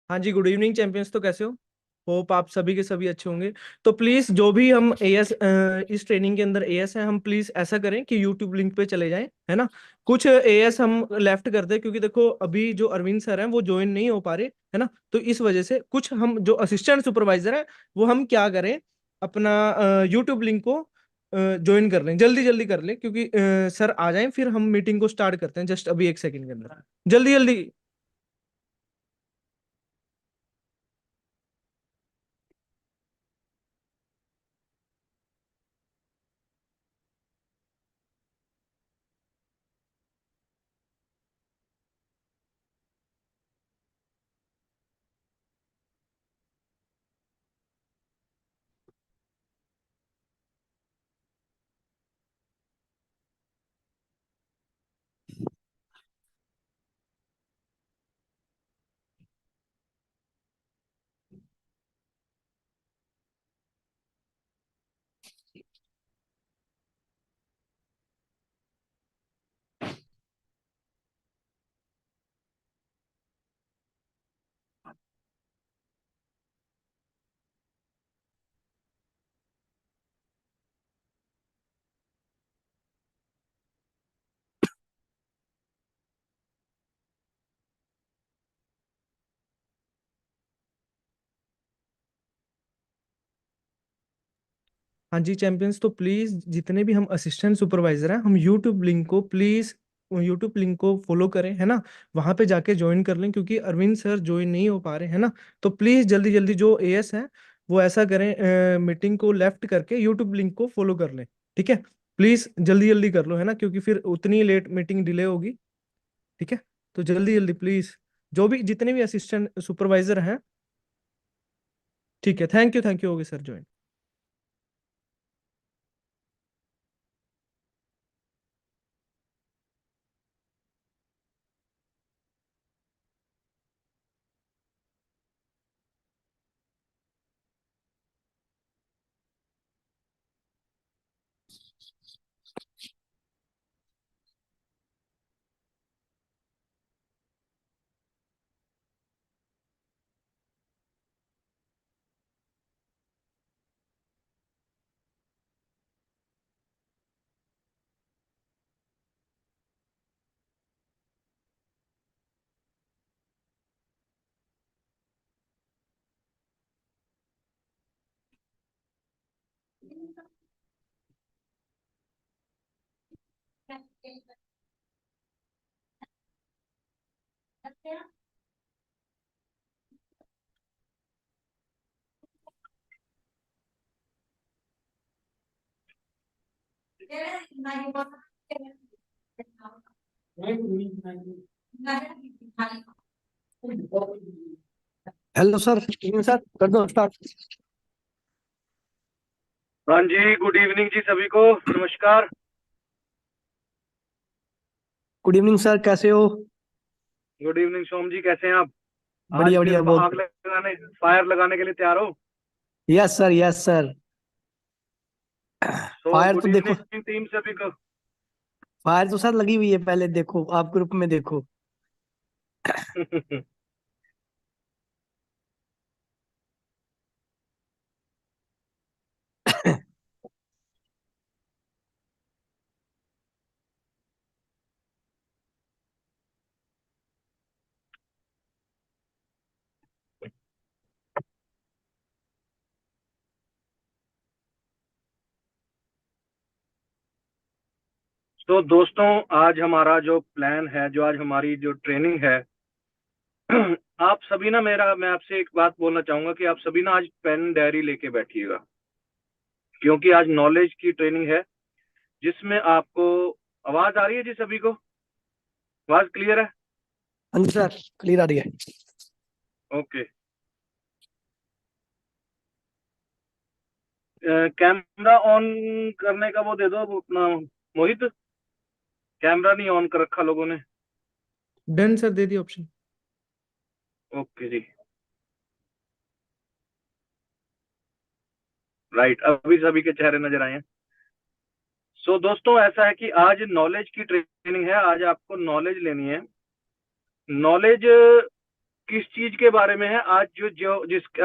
हाँ जी, good evening champions. तो कैसे हो? होप आप सभी के सभी अच्छे होंगे। तो प्लीज जो भी हम एएस इस ट्रेनिंग के अंदर एएस है, हम प्लीज ऐसा करें कि यूट्यूब लिंक पे चले जाएं, है ना। कुछ एएस हम लेफ्ट कर दें, क्योंकि देखो अभी जो अरविंद सर हैं वो ज्वाइन नहीं हो पा रहे, है ना। तो इस वजह से कुछ हम जो असिस्टेंट सुपरवाइजर हैं वो हम क्या करें, अपना यूट्यूब लिंक को ज्वाइन कर लें, जल्दी जल्दी कर लें, क्योंकि सर आ जाएं फिर हम मीटिंग को स्टार्ट करते हैं जस्ट अभी 1 सेकंड के अंदर, जल्दी जल्दी। हाँ जी चैंपियंस, तो प्लीज जितने भी हम असिस्टेंट सुपरवाइजर हैं, हम यूट्यूब लिंक को प्लीज यूट्यूब लिंक को फॉलो करें, है ना। वहां पे जाके ज्वाइन कर लें, क्योंकि अरविंद सर ज्वाइन नहीं हो पा रहे, है ना। तो प्लीज जल्दी जल्दी जो एएस है वो ऐसा करें, मीटिंग को लेफ्ट करके यूट्यूब लिंक को फॉलो कर लें। ठीक है, प्लीज जल्दी जल्दी कर लो, है ना, क्योंकि फिर उतनी लेट मीटिंग डिले होगी। ठीक है, तो जल्दी जल्दी प्लीज, जो भी जितने भी असिस्टेंट सुपरवाइजर हैं। ठीक है, थैंक यू, होगी sir join. Hello sir, sir कर दो स्टार्ट। हाँ जी, गुड इवनिंग जी सभी को। नमस्कार। गुड इवनिंग सर, कैसे हो? गुड इवनिंग सोम जी, कैसे हैं आप? आज बढ़िया फिर बढ़िया, बहुत आग लगाने, फायर लगाने के लिए तैयार हो? Yes sir, yes sir. तो फायर तो गुड देखो, इवनिंग टीम सभी को। फायर तो सर लगी हुई है, पहले देखो आप ग्रुप में देखो। तो दोस्तों, आज हमारा जो प्लान है, जो आज हमारी जो ट्रेनिंग है, आप सभी ना, मैं आपसे एक बात बोलना चाहूंगा कि आप सभी ना आज पेन डायरी लेके बैठिएगा, क्योंकि आज नॉलेज की ट्रेनिंग है, जिसमें आपको आवाज आ रही है जी सभी को? आवाज क्लियर है? हाँ जी सर, क्लियर आ रही है। ओके। कैमरा ऑन करने का वो दे दो अपना, मोहित। कैमरा नहीं ऑन कर रखा लोगों ने। डन सर, दे दिया ऑप्शन। ओके जी। राइट, अभी सभी के चेहरे नजर आए हैं। सो दोस्तों, ऐसा है कि आज नॉलेज की ट्रेनिंग है, आज आपको नॉलेज लेनी है। नॉलेज किस चीज के बारे में है आज,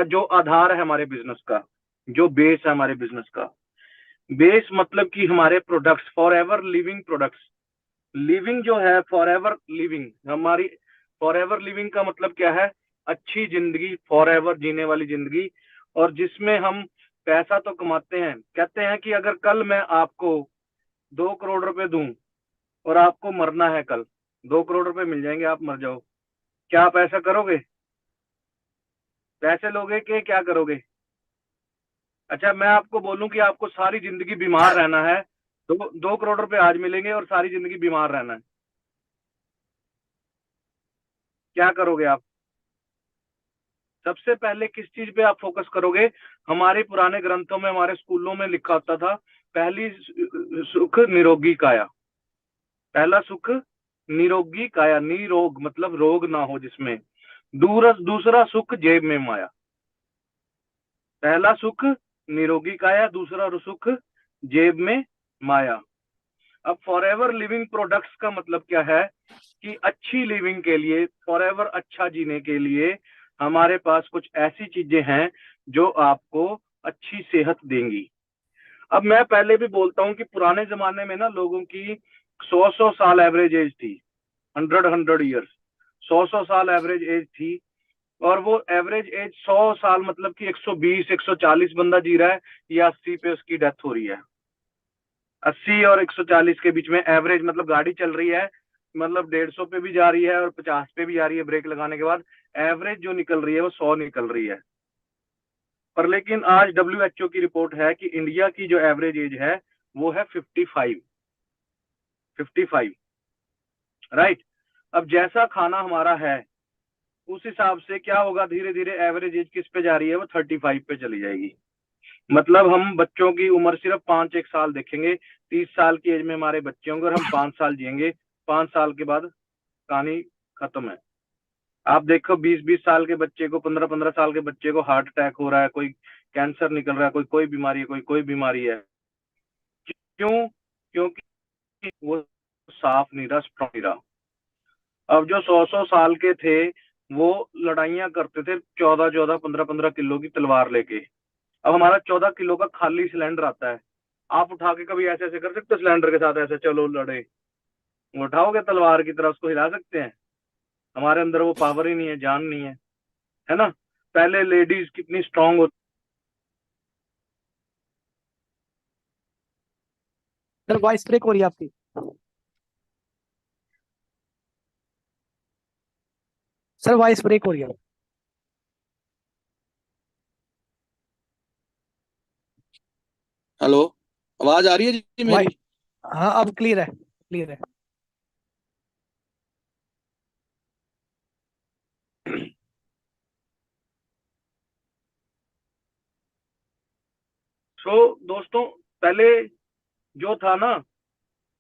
जो आधार है हमारे बिजनेस का, जो बेस है हमारे बिजनेस का। बेस मतलब कि हमारे products, for ever living products. Living जो है, फॉर एवर लिविंग, हमारी फॉर एवर लिविंग का मतलब क्या है? अच्छी जिंदगी, फॉर एवर जीने वाली जिंदगी, और जिसमें हम पैसा तो कमाते हैं। कहते हैं कि अगर कल मैं आपको 2 करोड़ रुपए दूं और आपको मरना है कल, 2 करोड़ रुपए मिल जाएंगे, आप मर जाओ, क्या आप ऐसा करोगे? पैसे लोगे कि क्या करोगे? अच्छा, मैं आपको बोलूं कि आपको सारी जिंदगी बीमार रहना है, 2 करोड़ रुपए आज मिलेंगे और सारी जिंदगी बीमार रहना है, क्या करोगे आप? सबसे पहले किस चीज पे आप फोकस करोगे? हमारे पुराने ग्रंथों में, हमारे स्कूलों में लिखा होता था, पहली सुख निरोगी काया। पहला सुख निरोगी काया, निरोग मतलब रोग ना हो जिसमें। दूसरा सुख जेब में माया। पहला सुख निरोगी काया, दूसरा सुख जेब में माया। अब फॉर एवर लिविंग प्रोडक्ट्स का मतलब क्या है कि अच्छी लिविंग के लिए, फॉर एवर अच्छा जीने के लिए हमारे पास कुछ ऐसी चीजें हैं जो आपको अच्छी सेहत देंगी। अब मैं पहले भी बोलता हूं कि पुराने जमाने में ना लोगों की 100 साल एवरेज एज थी, 100 ईयर्स, 100 साल एवरेज एज थी। और वो एवरेज एज 100 साल मतलब कि 120 140 बंदा जी रहा है, या 80 पे उसकी डेथ हो रही है। 80 और 140 के बीच में एवरेज, मतलब गाड़ी चल रही है, मतलब 150 पे भी जा रही है और 50 पे भी जा रही है ब्रेक लगाने के बाद, एवरेज जो निकल रही है वो 100 निकल रही है। पर लेकिन आज WHO की रिपोर्ट है कि इंडिया की जो एवरेज एज है वो है 55। राइट। अब जैसा खाना हमारा है उस हिसाब से क्या होगा, धीरे धीरे एवरेज एज किस पे जा रही है? वो 35 पे चली जाएगी। मतलब हम बच्चों की उम्र सिर्फ 5 1 साल देखेंगे, 30 साल की एज में हमारे बच्चे होंगे और हम 5 साल जिएंगे, 5 साल के बाद कहानी खत्म है। आप देखो 20 20 साल के बच्चे को, 15 15 साल के बच्चे को हार्ट अटैक हो रहा है, कोई कैंसर निकल रहा है, कोई बीमारी है, कोई बीमारी है। क्यों? क्योंकि वो साफ नहीं रहा, स्ट्रॉन्ग नहीं रहा। अब जो 100 100 साल के थे वो लड़ाइयां करते थे 14 14 15 15 किलो की तलवार लेके। अब हमारा 14 किलो का खाली सिलेंडर आता है, आप उठा के कभी ऐसे ऐसे कर सकते हो सिलेंडर के साथ? ऐसे चलो लड़े, उठाओगे तलवार की तरह उसको हिला सकते हैं? हमारे अंदर वो पावर ही नहीं है, जान नहीं है ना? पहले लेडीज कितनी स्ट्रांग होती। सर वॉइस ब्रेक हो रही है आपकी। सर वॉइस ब्रेक हो रही है। हेलो, आवाज आ रही है जी वाइ मेरी? हाँ अब क्लियर है, क्लियर है। दोस्तों, पहले जो था ना,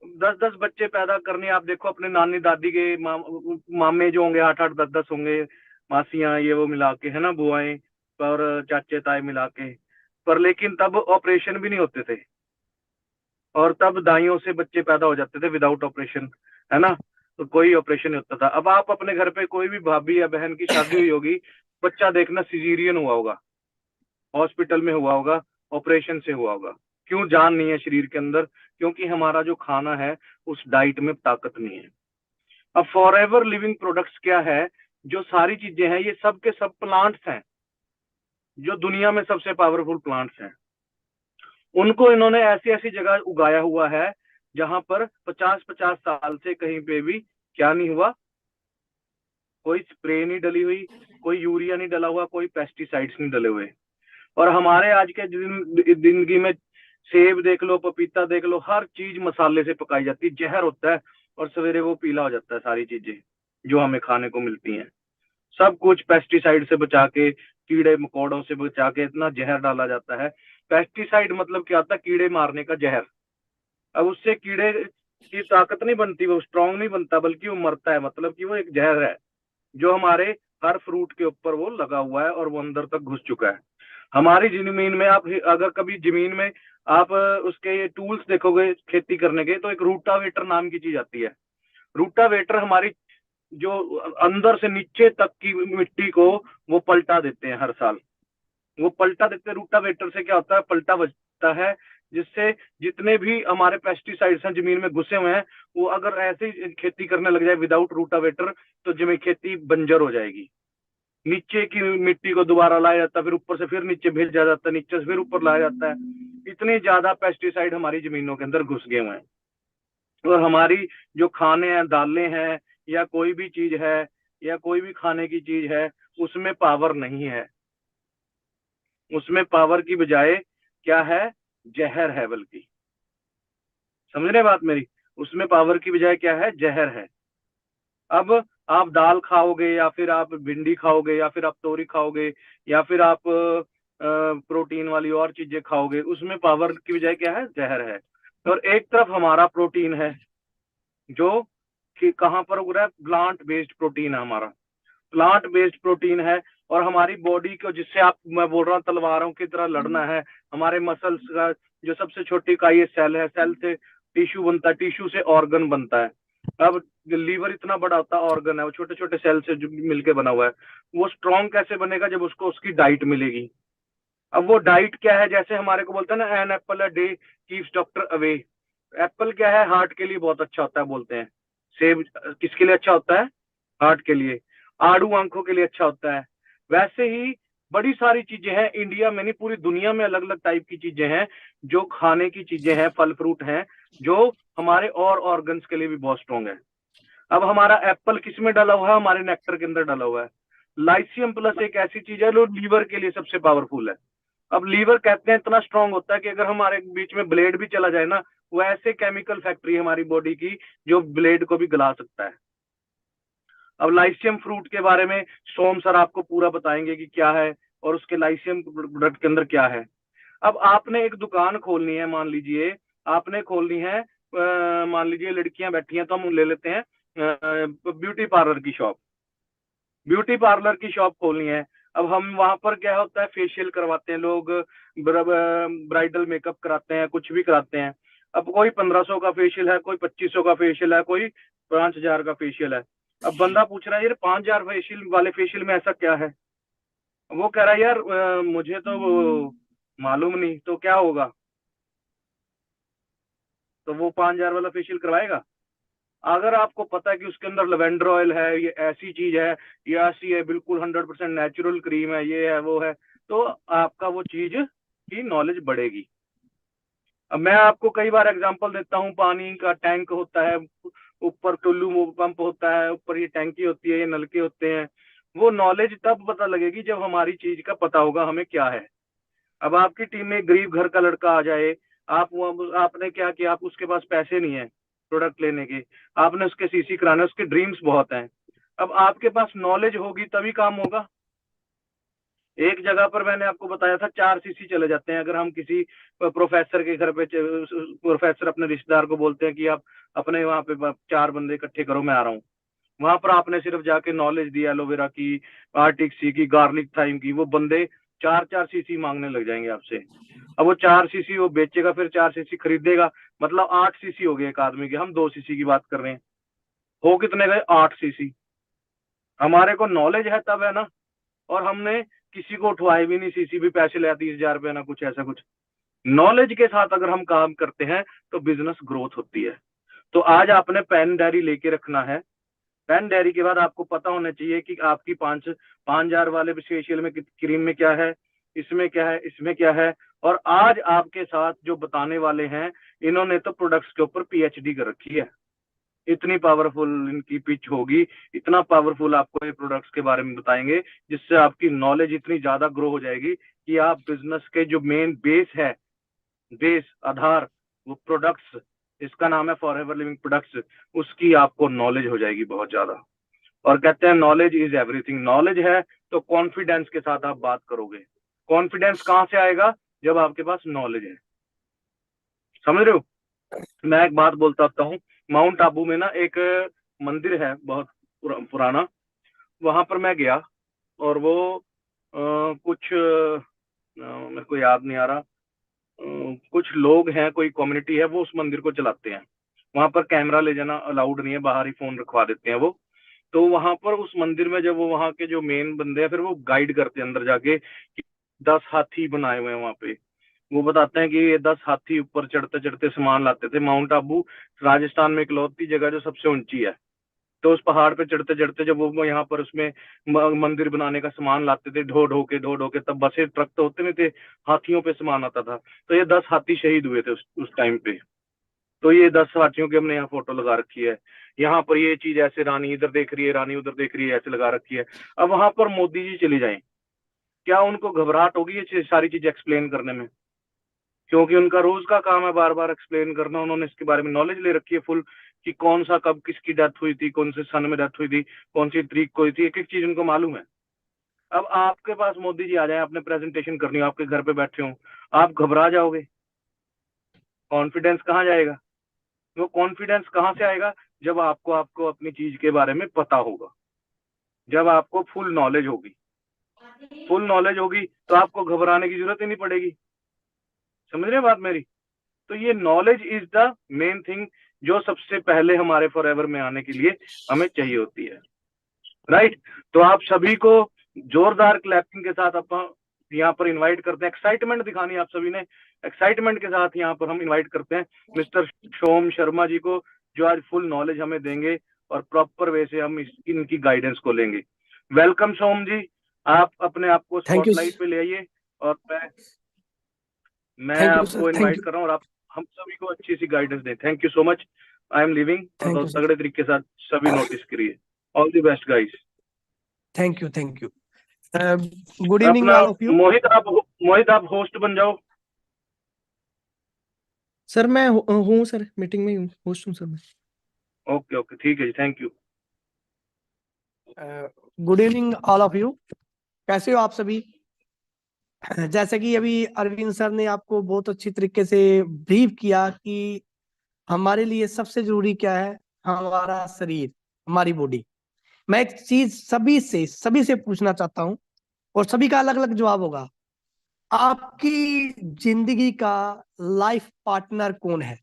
10 10 बच्चे पैदा करने, आप देखो अपने नानी दादी के मामे जो होंगे 8 8 10 10 होंगे, मासियां ये वो मिला के, है ना, बुआएं और चाचे ताए मिला के। पर लेकिन तब ऑपरेशन भी नहीं होते थे, और तब दाइयों से बच्चे पैदा हो जाते थे विदाउट ऑपरेशन, है ना? तो कोई ऑपरेशन नहीं होता था। अब आप अपने घर पे कोई भी भाभी या बहन की शादी हुई होगी, बच्चा देखना सिजेरियन हुआ होगा, हॉस्पिटल में हुआ होगा, ऑपरेशन से हुआ होगा। क्यों? जान नहीं है शरीर के अंदर, क्योंकि हमारा जो खाना है उस डाइट में ताकत नहीं है। अब फॉर एवर लिविंग प्रोडक्ट्स क्या है? जो सारी चीजें हैं ये सब के सब प्लांट्स हैं, जो दुनिया में सबसे पावरफुल प्लांट्स हैं। उनको इन्होंने ऐसी ऐसी जगह उगाया हुआ है जहां पर 50 50 साल से कहीं पे भी क्या नहीं हुआ, कोई स्प्रे नहीं डली हुई, कोई यूरिया नहीं डला हुआ, कोई पेस्टिसाइड्स नहीं डले हुए। और हमारे आज के जिंदगी में सेब देख लो, पपीता देख लो, हर चीज मसाले से पकाई जाती है, जहर होता है, और सवेरे वो पीला हो जाता है। सारी चीजें जो हमें खाने को मिलती हैं सब कुछ पेस्टिसाइड से बचा के, कीड़े मकोड़ों से बचा के इतना जहर डाला जाता है। पेस्टिसाइड मतलब क्या होता है? कीड़े मारने का जहर। अब उससे कीड़े की ताकत नहीं बनती, वो स्ट्रांग नहीं बनता, बल्कि वो मरता है। मतलब कि वो एक जहर है जो हमारे हर फ्रूट के ऊपर वो लगा हुआ है और वो अंदर तक घुस चुका है। हमारी जमीन में, आप अगर कभी जमीन में आप उसके ये टूल्स देखोगे खेती करने के, तो एक रूटावेटर नाम की चीज आती है। रूटावेटर हमारी जो अंदर से नीचे तक की मिट्टी को वो पलटा देते हैं हर साल। वो पलटा देते हैं रूटावेटर से। क्या होता है, पलटा बचता है, जिससे जितने भी हमारे पेस्टिसाइड्स हैं जमीन में घुसे हुए हैं, वो अगर ऐसे ही खेती करने लग जाए विदाउट रूटावेटर, तो जमीन खेती बंजर हो जाएगी। नीचे की मिट्टी को दोबारा लाया जाता है, फिर ऊपर से फिर नीचे भेजा जाता है, नीचे से फिर ऊपर लाया जाता है। इतने ज्यादा पेस्टिसाइड हमारी जमीनों के अंदर घुस गए हुए हैं। और हमारी जो खाने हैं, दालें हैं, या कोई भी चीज है, या कोई भी खाने की चीज है, उसमें पावर नहीं है। उसमें पावर की बजाय क्या है, जहर है। बल्कि समझ रहे बात मेरी, उसमें पावर की बजाय क्या है, जहर है। अब आप दाल खाओगे, या फिर आप भिंडी खाओगे, या फिर आप तोरी खाओगे, या फिर आप प्रोटीन वाली और चीजें खाओगे, उसमें पावर की बजाय क्या है, जहर है। और एक तरफ हमारा प्रोटीन है जो कि कहाँ पर उग रहा है, प्लांट बेस्ड प्रोटीन है हमारा। प्लांट बेस्ड प्रोटीन है, और हमारी बॉडी को, जिससे आप, मैं बोल रहा हूँ तलवारों की तरह लड़ना है, हमारे मसल्स का जो सबसे छोटी इकाई है सेल है, सेल से टिश्यू बनता है, टिश्यू से ऑर्गन बनता है। अब लीवर इतना बड़ा होता है ऑर्गन है, वो छोटे छोटे सेल से जो मिलके बना हुआ है। वो स्ट्रॉन्ग कैसे बनेगा, जब उसको उसकी डाइट मिलेगी। अब वो डाइट क्या है, जैसे हमारे को बोलते हैं ना, an apple a day keeps doctor away. Apple क्या है, हार्ट के लिए बहुत अच्छा होता है बोलते हैं। सेब किसके लिए अच्छा होता है, हार्ट के लिए। आड़ू आंखों के लिए अच्छा होता है। वैसे ही बड़ी सारी चीजें हैं इंडिया में नहीं, पूरी दुनिया में अलग अलग टाइप की चीजें हैं, जो खाने की चीजें हैं, फल फ्रूट हैं, जो हमारे और ऑर्गन्स के लिए भी बहुत स्ट्रॉन्ग है। अब हमारा एप्पल किस में डाला हुआ है, हमारे नेक्टर के अंदर डाला हुआ है। लाइसियम प्लस एक ऐसी चीज है जो लीवर के लिए सबसे पावरफुल है। अब लीवर कहते हैं इतना स्ट्रांग होता है कि अगर हमारे बीच में ब्लेड भी चला जाए ना, वो ऐसे केमिकल फैक्ट्री है हमारी बॉडी की जो ब्लेड को भी गला सकता है। अब लाइसियम फ्रूट के बारे में सोम सर आपको पूरा बताएंगे कि क्या है, और उसके लाइसियम प्रोडक्ट के अंदर क्या है। अब आपने एक दुकान खोलनी है, मान लीजिए आपने खोलनी है, मान लीजिए लड़कियां बैठी हैं, तो हम ले लेते हैं ब्यूटी पार्लर की शॉप। ब्यूटी पार्लर की शॉप खोलनी है। अब हम वहां पर क्या होता है, फेशियल करवाते हैं लोग, ब्राइडल मेकअप कराते हैं, कुछ भी कराते हैं। अब कोई 1500 का फेशियल है, कोई 2500 का फेशियल है, कोई 5000 का फेशियल है। अब बंदा पूछ रहा है यार 5000 फेशियल वाले फेशियल में ऐसा क्या है। वो कह रहा है यार मुझे तो वो मालूम नहीं, तो क्या होगा, तो वो 5000 वाला फेशियल करवाएगा। अगर आपको पता है कि उसके अंदर लेवेंडर ऑयल है, ये ऐसी चीज है, ये ऐसी है, बिल्कुल 100% नेचुरल क्रीम है, ये है वो है, तो आपका वो चीज की नॉलेज बढ़ेगी। अब मैं आपको कई बार एग्जांपल देता हूँ, पानी का टैंक होता है, ऊपर टुल्लू पंप होता है, ऊपर ये टैंकी होती है, ये नलके होते हैं। वो नॉलेज तब पता लगेगी जब हमारी चीज का पता होगा हमें क्या है। अब आपकी टीम में गरीब घर का लड़का आ जाए, आपने क्या किया, आप उसके पास पैसे नहीं है प्रोडक्ट लेने के, आपने उसके सीसी कराने, उसके ड्रीम्स बहुत हैं। अब आपके पास नॉलेज होगी तभी काम होगा। एक जगह पर मैंने आपको बताया था 4 सीसी चले जाते हैं। अगर हम किसी प्रोफेसर के घर पे, प्रोफेसर अपने रिश्तेदार को बोलते हैं कि आप अपने वहां पे 4 बंदे इकट्ठे करो, मैं आ रहा हूँ। वहां पर आपने सिर्फ जाके नॉलेज दी एलोवेरा की, आर्टिक सी की, गार्लिक थाइम की, वो बंदे 4-4 सीसी मांगने लग जाएंगे आपसे। अब वो 4 सीसी वो बेचेगा, फिर 4 सीसी खरीदेगा, मतलब 8 सीसी हो गए एक आदमी के। हम 2 सीसी की बात कर रहे हैं, हो कितने गए, 8 सीसी। हमारे को नॉलेज है तब है ना, और हमने किसी को उठवाए भी नहीं, सीसी भी पैसे लिया 30,000 रुपये ना कुछ ऐसा कुछ। नॉलेज के साथ अगर हम काम करते हैं तो बिजनेस ग्रोथ होती है। तो आज आपने पेन डायरी लेके रखना है। पेन डायरी के बाद आपको पता होना चाहिए कि आपकी 5,000 वाले फेशियल में क्रीम में क्या है, इसमें क्या है, इसमें क्या है। और आज आपके साथ जो बताने वाले हैं, इन्होंने तो प्रोडक्ट्स के ऊपर पीएचडी कर रखी है। इतनी पावरफुल इनकी पिच होगी, इतना पावरफुल आपको ये प्रोडक्ट्स के बारे में बताएंगे, जिससे आपकी नॉलेज इतनी ज्यादा ग्रो हो जाएगी कि आप बिजनेस के जो मेन बेस है, बेस आधार, वो प्रोडक्ट्स, इसका नाम है फॉरएवर लिविंग प्रोडक्ट्स, उसकी आपको नॉलेज हो जाएगी बहुत ज्यादा। और कहते हैं नॉलेज इज एवरीथिंग। नॉलेज है तो कॉन्फिडेंस के साथ आप बात करोगे। कॉन्फिडेंस कहां से आएगा, जब आपके पास नॉलेज है। समझ रहे हो। मैं एक बात बोलता हूँ, माउंट आबू में ना एक मंदिर है बहुत पुराना। वहां पर मैं गया, और वो कुछ मेरे को याद नहीं आ रहा, कुछ लोग हैं, कोई कम्युनिटी है, वो उस मंदिर को चलाते हैं। वहां पर कैमरा ले जाना अलाउड नहीं है, बाहर ही फोन रखवा देते हैं वो। तो वहां पर उस मंदिर में जब वो वहां के जो मेन बंदे हैं फिर वो गाइड करते हैं अंदर जाके कि 10 हाथी बनाए हुए हैं वहां पे। वो बताते हैं कि ये 10 हाथी ऊपर चढ़ते चढ़ते सामान लाते थे। माउंट आबू राजस्थान में इकलौती जगह जो सबसे ऊंची है। तो उस पहाड़ पे चढ़ते चढ़ते जब वो यहाँ पर उसमें मंदिर बनाने का सामान लाते थे, ढो ढो के, तब बसें ट्रक तो होते नहीं थे, हाथियों पे सामान आता था। तो ये 10 हाथी शहीद हुए थे उस टाइम पे। तो ये 10 हाथियों की हमने यहाँ फोटो लगा रखी है। यहाँ पर ये चीज ऐसे, रानी इधर देख रही है, रानी उधर देख रही है, ऐसे लगा रखी है। अब वहां पर मोदी जी चले जाएं, क्या उनको घबराहट होगी ये सारी चीज एक्सप्लेन करने में? क्योंकि उनका रोज का काम है बार बार एक्सप्लेन करना। उन्होंने इसके बारे में नॉलेज ले रखी है फुल, कि कौन सा कब किसकी डेथ हुई थी, कौन से सन में डेथ हुई थी, कौन सी तारीख को हुई थी, एक एक चीज उनको मालूम है। अब आपके पास मोदी जी आ जाए, आपने प्रेजेंटेशन करनी हो, आपके घर पे बैठे हो, आप घबरा जाओगे, कॉन्फिडेंस कहाँ जाएगा? वो कॉन्फिडेंस कहाँ से आएगा? जब आपको आपको अपनी चीज के बारे में पता होगा, जब आपको फुल नॉलेज होगी। फुल नॉलेज होगी तो आपको घबराने की जरूरत ही नहीं पड़ेगी। समझ रहे हैं बात मेरी? तो ये knowledge is the main thing जो सबसे पहले हमारे फॉरएवर में आने के लिए हमें चाहिए होती है, राइट? तो आप सभी को जोरदार क्लैपिंग के साथ अपन यहाँ पर इनवाइट करते हैं। एक्साइटमेंट दिखानी है आप सभी ने, एक्साइटमेंट के साथ यहाँ पर हम इनवाइट करते हैं मिस्टर सोम शर्मा जी को, जो आज फुल नॉलेज हमें देंगे और प्रॉपर वे से हम इनकी गाइडेंस को लेंगे। वेलकम सोम जी, आप अपने आप को थैंक यू। स्पॉटलाइट पे ले आइए और मैं थैंक यू आपको सर, थैंक इनवाइट यू, कर रहा हूँ और आप हम सभी को अच्छी सी गाइडेंस दें। Thank you so much. I am living thank और यू सर, तगड़े तरीके के साथ सभी नोटिस करिए। All the best guys. Thank you, thank you. Good evening अपना ऑल ऑफ यू। मोहित आप होस्ट बन जाओ। सर मैं हूँ सर, मीटिंग में हूँ, होस्ट हूँ सर मैं। ओके ओके ठीक है जी, thank you. Good evening all of you. कैसे हो आप सभी? जैसे कि अभी अरविंद सर ने आपको बहुत अच्छी तरीके से ब्रीफ किया कि हमारे लिए सबसे जरूरी क्या है, हमारा शरीर, हमारी बॉडी। मैं एक चीज सभी से पूछना चाहता हूं और सभी का अलग अलग जवाब होगा। आपकी जिंदगी का लाइफ पार्टनर कौन है?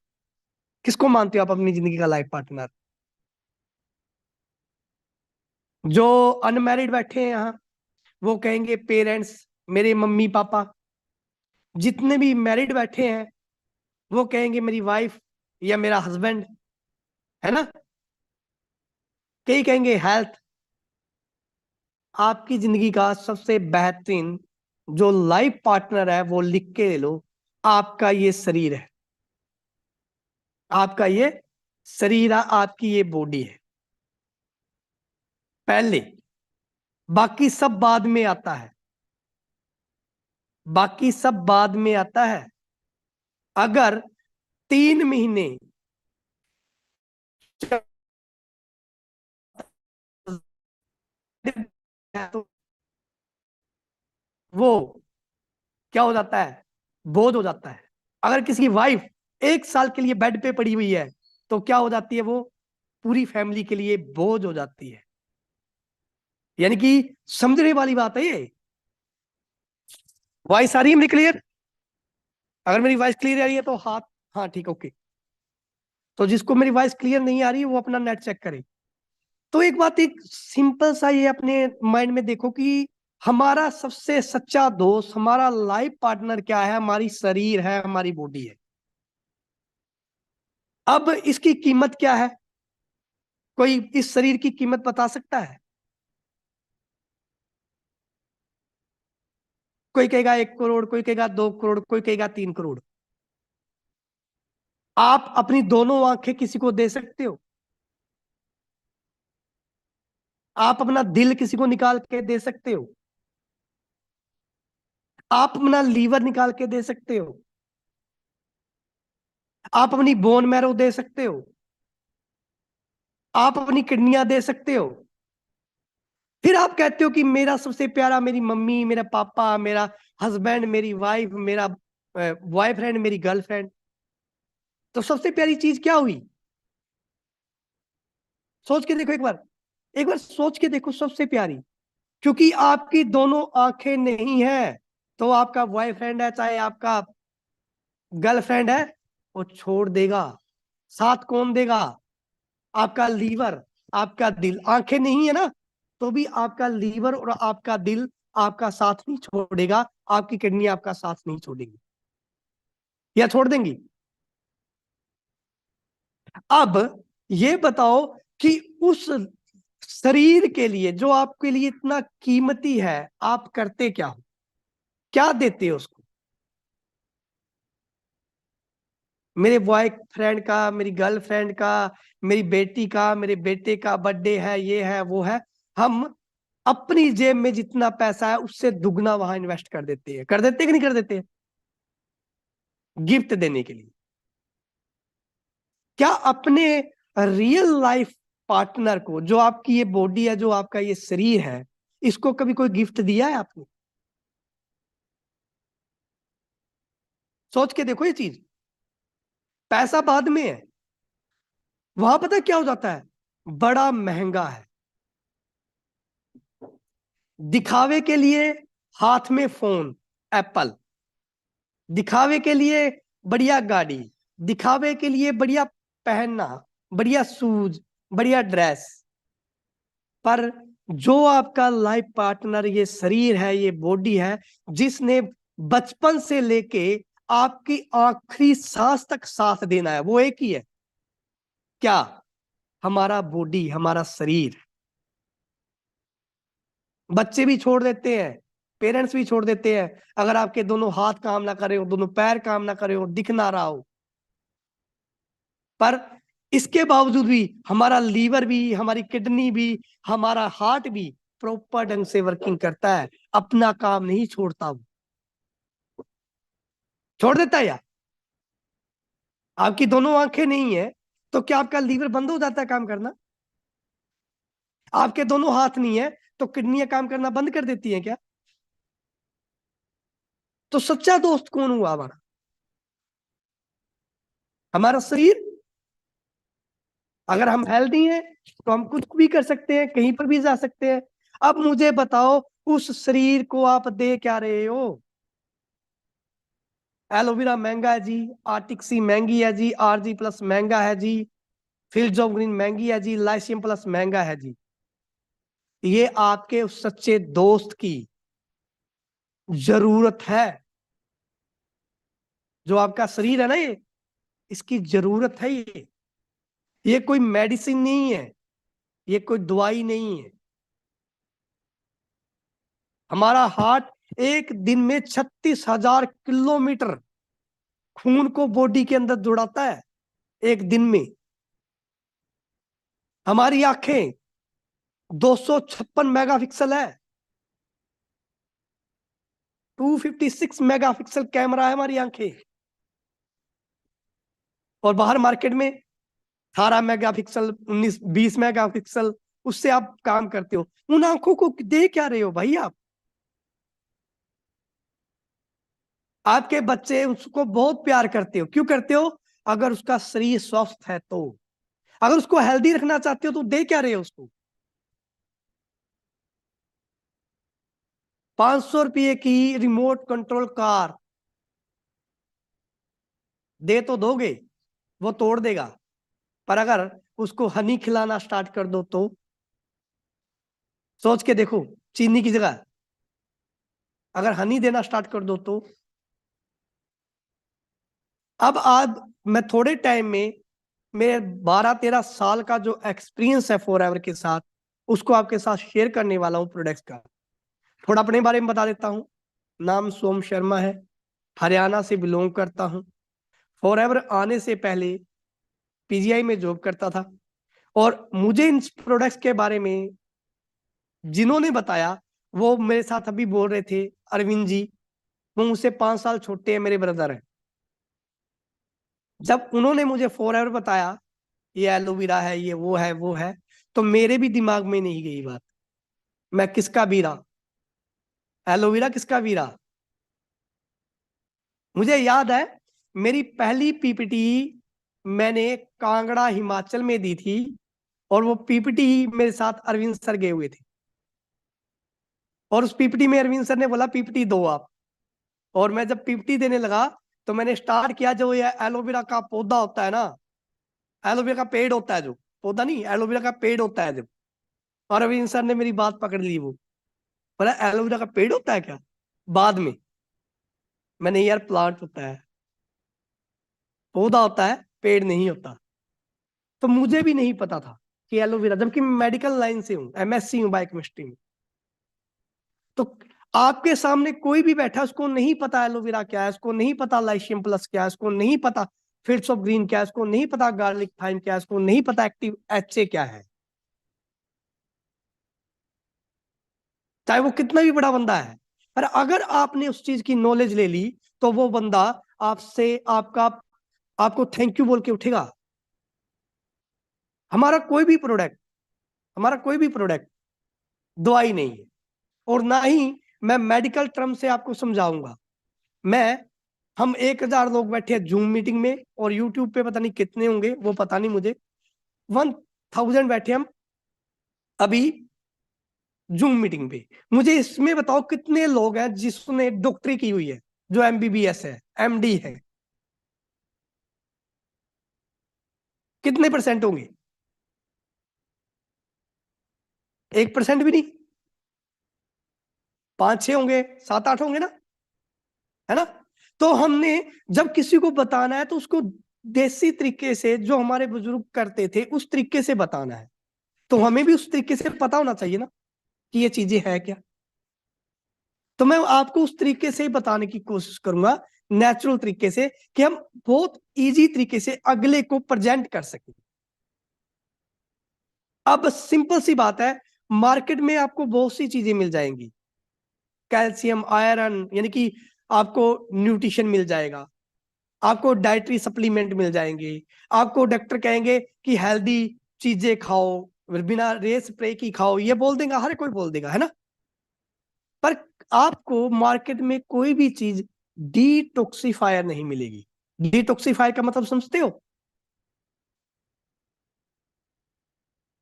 किसको मानते हो आप अपनी जिंदगी का लाइफ पार्टनर? जो अनमैरिड बैठे हैं यहाँ वो कहेंगे पेरेंट्स, मेरे मम्मी पापा। जितने भी मैरिड बैठे हैं वो कहेंगे मेरी वाइफ या मेरा हस्बैंड, है ना? कई कहेंगे हेल्थ। आपकी जिंदगी का सबसे बेहतरीन जो लाइफ पार्टनर है वो लिख के ले लो, आपका ये शरीर है। आपका ये शरीर है, आपकी ये बॉडी है पहले, बाकी सब बाद में आता है। बाकी सब बाद में आता है। अगर 3 महीने तो वो क्या हो जाता है, बोझ हो जाता है। अगर किसी की वाइफ 1 साल के लिए बेड पे पड़ी हुई है तो क्या हो जाती है, वो पूरी फैमिली के लिए बोझ हो जाती है। यानी कि समझने वाली बात है ये। वॉइस आ रही है मेरी क्लियर? अगर मेरी वॉइस क्लियर आ रही है तो हाथ, हाँ ठीक, ओके। तो जिसको मेरी वॉइस क्लियर नहीं आ रही है वो अपना नेट चेक करे। तो एक बात, एक सिंपल सा ये अपने माइंड में देखो कि हमारा सबसे सच्चा दोस्त, हमारा लाइफ पार्टनर क्या है? हमारी शरीर है, हमारी बॉडी है। अब इसकी कीमत क्या है? कोई इस शरीर की कीमत बता सकता है? कोई कहेगा 1 करोड़, कोई कहेगा 2 करोड़, कोई कहेगा 3 करोड़। आप अपनी दोनों आंखें किसी को दे सकते हो? आप अपना दिल किसी को निकाल के दे सकते हो? आप अपना लीवर निकाल के दे सकते हो? आप अपनी बोन मैरो दे सकते हो? आप अपनी किडनियां दे सकते हो? फिर आप कहते हो कि मेरा सबसे प्यारा मेरी मम्मी, मेरा पापा, मेरा हस्बैंड, मेरी वाइफ, मेरा बॉयफ्रेंड, मेरी गर्लफ्रेंड। तो सबसे प्यारी चीज क्या हुई? सोच के देखो एक बार, एक बार सोच के देखो सबसे प्यारी। क्योंकि आपकी दोनों आंखें नहीं है तो आपका बॉयफ्रेंड है चाहे आपका गर्लफ्रेंड है, वो छोड़ देगा। साथ कौन देगा? आपका लीवर, आपका दिल, आंखें नहीं है ना तो भी आपका लीवर और आपका दिल आपका साथ नहीं छोड़ेगा, आपकी किडनी आपका साथ नहीं छोड़ेगी, या छोड़ देंगी? अब ये बताओ कि उस शरीर के लिए जो आपके लिए इतना कीमती है, आप करते क्या हो, क्या देते हो उसको? मेरे बॉयफ्रेंड का, मेरी गर्लफ्रेंड का, मेरी बेटी का, मेरे बेटे का बर्थडे है, ये है वो है, हम अपनी जेब में जितना पैसा है उससे दुगना वहां इन्वेस्ट कर देते हैं, कर देते कि नहीं कर देते? गिफ्ट देने के लिए। क्या अपने रियल लाइफ पार्टनर को, जो आपकी ये बॉडी है, जो आपका ये शरीर है, इसको कभी कोई गिफ्ट दिया है आपने? सोच के देखो ये चीज। पैसा बाद में है, वहां पता क्या हो जाता है, बड़ा महंगा है। दिखावे के लिए हाथ में फोन एप्पल, दिखावे के लिए बढ़िया गाड़ी, दिखावे के लिए बढ़िया पहनना, बढ़िया शूज, बढ़िया ड्रेस, पर जो आपका लाइफ पार्टनर, ये शरीर है, ये बॉडी है, जिसने बचपन से लेके आपकी आखिरी सांस तक साथ देना है, वो एक ही है। क्या? हमारा बॉडी, हमारा शरीर। बच्चे भी छोड़ देते हैं, पेरेंट्स भी छोड़ देते हैं, अगर आपके दोनों हाथ काम ना करे हो, दोनों पैर काम ना करे हो, दिख ना रहा हो। पर इसके बावजूद भी हमारा लीवर भी, हमारी किडनी भी, हमारा हार्ट भी प्रॉपर ढंग से वर्किंग करता है, अपना काम नहीं छोड़ता। वो छोड़ देता है यार। आपकी दोनों आंखें नहीं है तो क्या आपका लीवर बंद हो जाता है काम करना? आपके दोनों हाथ नहीं है तो किडनियां काम करना बंद कर देती हैं क्या? तो सच्चा दोस्त कौन हुआ हमारा? हमारा शरीर। अगर हम हेल्दी हैं तो हम कुछ भी कर सकते हैं, कहीं पर भी जा सकते हैं। अब मुझे बताओ, उस शरीर को आप दे क्या रहे हो? एलोवेरा महंगा है जी, आर्टिक सी महंगी है जी, आरजी प्लस महंगा है जी, फिल्जोम ग्रीन महंगी है जी, लाइसियम प्लस महंगा है जी। ये आपके उस सच्चे दोस्त की जरूरत है। जो आपका शरीर है ना, ये, इसकी जरूरत है। ये कोई मेडिसिन नहीं है, ये कोई दवाई नहीं है। हमारा हार्ट एक दिन में 36,000 किलोमीटर खून को बॉडी के अंदर दौड़ाता है, एक दिन में। हमारी आंखें 256 मेगापिक्सल है, 256 मेगापिक्सल कैमरा है हमारी आंखें। और बाहर मार्केट में 18 मेगापिक्सल, 19-20 मेगापिक्सल, उससे आप काम करते हो। उन आंखों को दे क्या रहे हो भाई आप? आपके बच्चे उसको बहुत प्यार करते हो, क्यों करते हो? अगर उसका शरीर स्वस्थ है तो। अगर उसको हेल्दी रखना चाहते हो तो दे क्या रहे हो उसको? 500 रुपये की रिमोट कंट्रोल कार दे तो दोगे, वो तोड़ देगा। पर अगर उसको हनी खिलाना स्टार्ट कर दो तो सोच के देखो, चीनी की जगह अगर हनी देना स्टार्ट कर दो तो। अब आज मैं थोड़े टाइम में, मेरे 12-13 साल का जो एक्सपीरियंस है फॉरएवर के साथ, उसको आपके साथ शेयर करने वाला हूँ प्रोडक्ट्स का। थोड़ा अपने बारे में बता देता हूँ। नाम सोम शर्मा है, हरियाणा से बिलोंग करता हूँ। फॉरएवर आने से पहले पीजीआई में जॉब करता था, और मुझे इन प्रोडक्ट्स के बारे में जिन्होंने बताया, वो मेरे साथ अभी बोल रहे थे, अरविंद जी। वो मुझसे 5 साल छोटे हैं, मेरे ब्रदर हैं। जब उन्होंने मुझे फॉरएवर बताया, ये एलोवेरा है, ये वो है वो है, तो मेरे भी दिमाग में नहीं गई बात, मैं किसका भी रहा, एलोवेरा किसका भी रहा। मुझे याद है, मेरी पहली पीपीटी मैंने कांगड़ा हिमाचल में दी थी, और वो पीपीटी मेरे साथ अरविंद सर गए हुए थे। और उस पीपीटी में अरविंद सर ने बोला पीपीटी दो आप। और मैं जब पीपीटी देने लगा तो मैंने स्टार्ट किया, जो ये एलोवेरा का पौधा होता है ना, एलोवेरा का पेड़ होता है जो, पौधा नहीं, एलोवेरा का पेड़ होता है जब। और अभी सर ने मेरी बात पकड़ ली, वो बोला एलोवेरा का पेड़ होता है क्या, बाद में मैंने, यार प्लांट होता है, पौधा होता है, पेड़ नहीं होता। तो मुझे भी नहीं पता था कि एलोवेरा, जबकि मैं मेडिकल लाइन से हूँ, एमएससी हूँ बायोकेमिस्ट्री में। तो आपके सामने कोई भी बैठा, उसको नहीं पता एलोवेरा क्या है, उसको नहीं पता लाइशियम प्लस क्या है, उसको नहीं पता फील्ड्स ऑफ ग्रीन क्या है, उसको नहीं पता गार्लिक थाइम क्या है, उसको नहीं पता एक्टिव एचए क्या है, चाहे वो कितना भी बड़ा बंदा है। पर अगर आपने उस चीज की नॉलेज ले ली, तो वो बंदा आपसे आपको थैंक यू बोल के उठेगा। हमारा कोई भी प्रोडक्ट हमारा कोई भी प्रोडक्ट दवाई नहीं है, और ना ही मैं मेडिकल टर्म से आपको समझाऊंगा। हम 1000 लोग बैठे हैं जूम मीटिंग में, और यूट्यूब पे पता नहीं कितने होंगे, वो पता नहीं मुझे, 1000 बैठे हम अभी जूम मीटिंग पे। मुझे इसमें बताओ कितने लोग हैं जिसने डॉक्टरी की हुई है, जो एमबीबीएस है, एमडी है, कितने परसेंट होंगे? 1% भी नहीं, 5-6 होंगे, 7-8 होंगे ना, है ना? तो हमने जब किसी को बताना है तो उसको देसी तरीके से, जो हमारे बुजुर्ग करते थे उस तरीके से बताना है। तो हमें भी उस तरीके से पता होना चाहिए ना कि ये चीजें है क्या। तो मैं आपको उस तरीके से बताने की कोशिश करूंगा, नेचुरल तरीके से, कि हम बहुत इजी तरीके से अगले को प्रेजेंट कर सकें। अब सिंपल सी बात है, मार्केट में आपको बहुत सी चीजें मिल जाएंगी, कैल्शियम, आयरन, यानी कि आपको न्यूट्रिशन मिल जाएगा, आपको डाइटरी सप्लीमेंट मिल जाएंगे, आपको डॉक्टर कहेंगे कि हेल्दी चीजें खाओ, बिना रे स्प्रे की खाओ, ये बोल देगा, हर कोई बोल देगा, है ना? पर आपको मार्केट में कोई भी चीज डिटॉक्सिफायर नहीं मिलेगी। डिटॉक्सिफायर का मतलब समझते हो?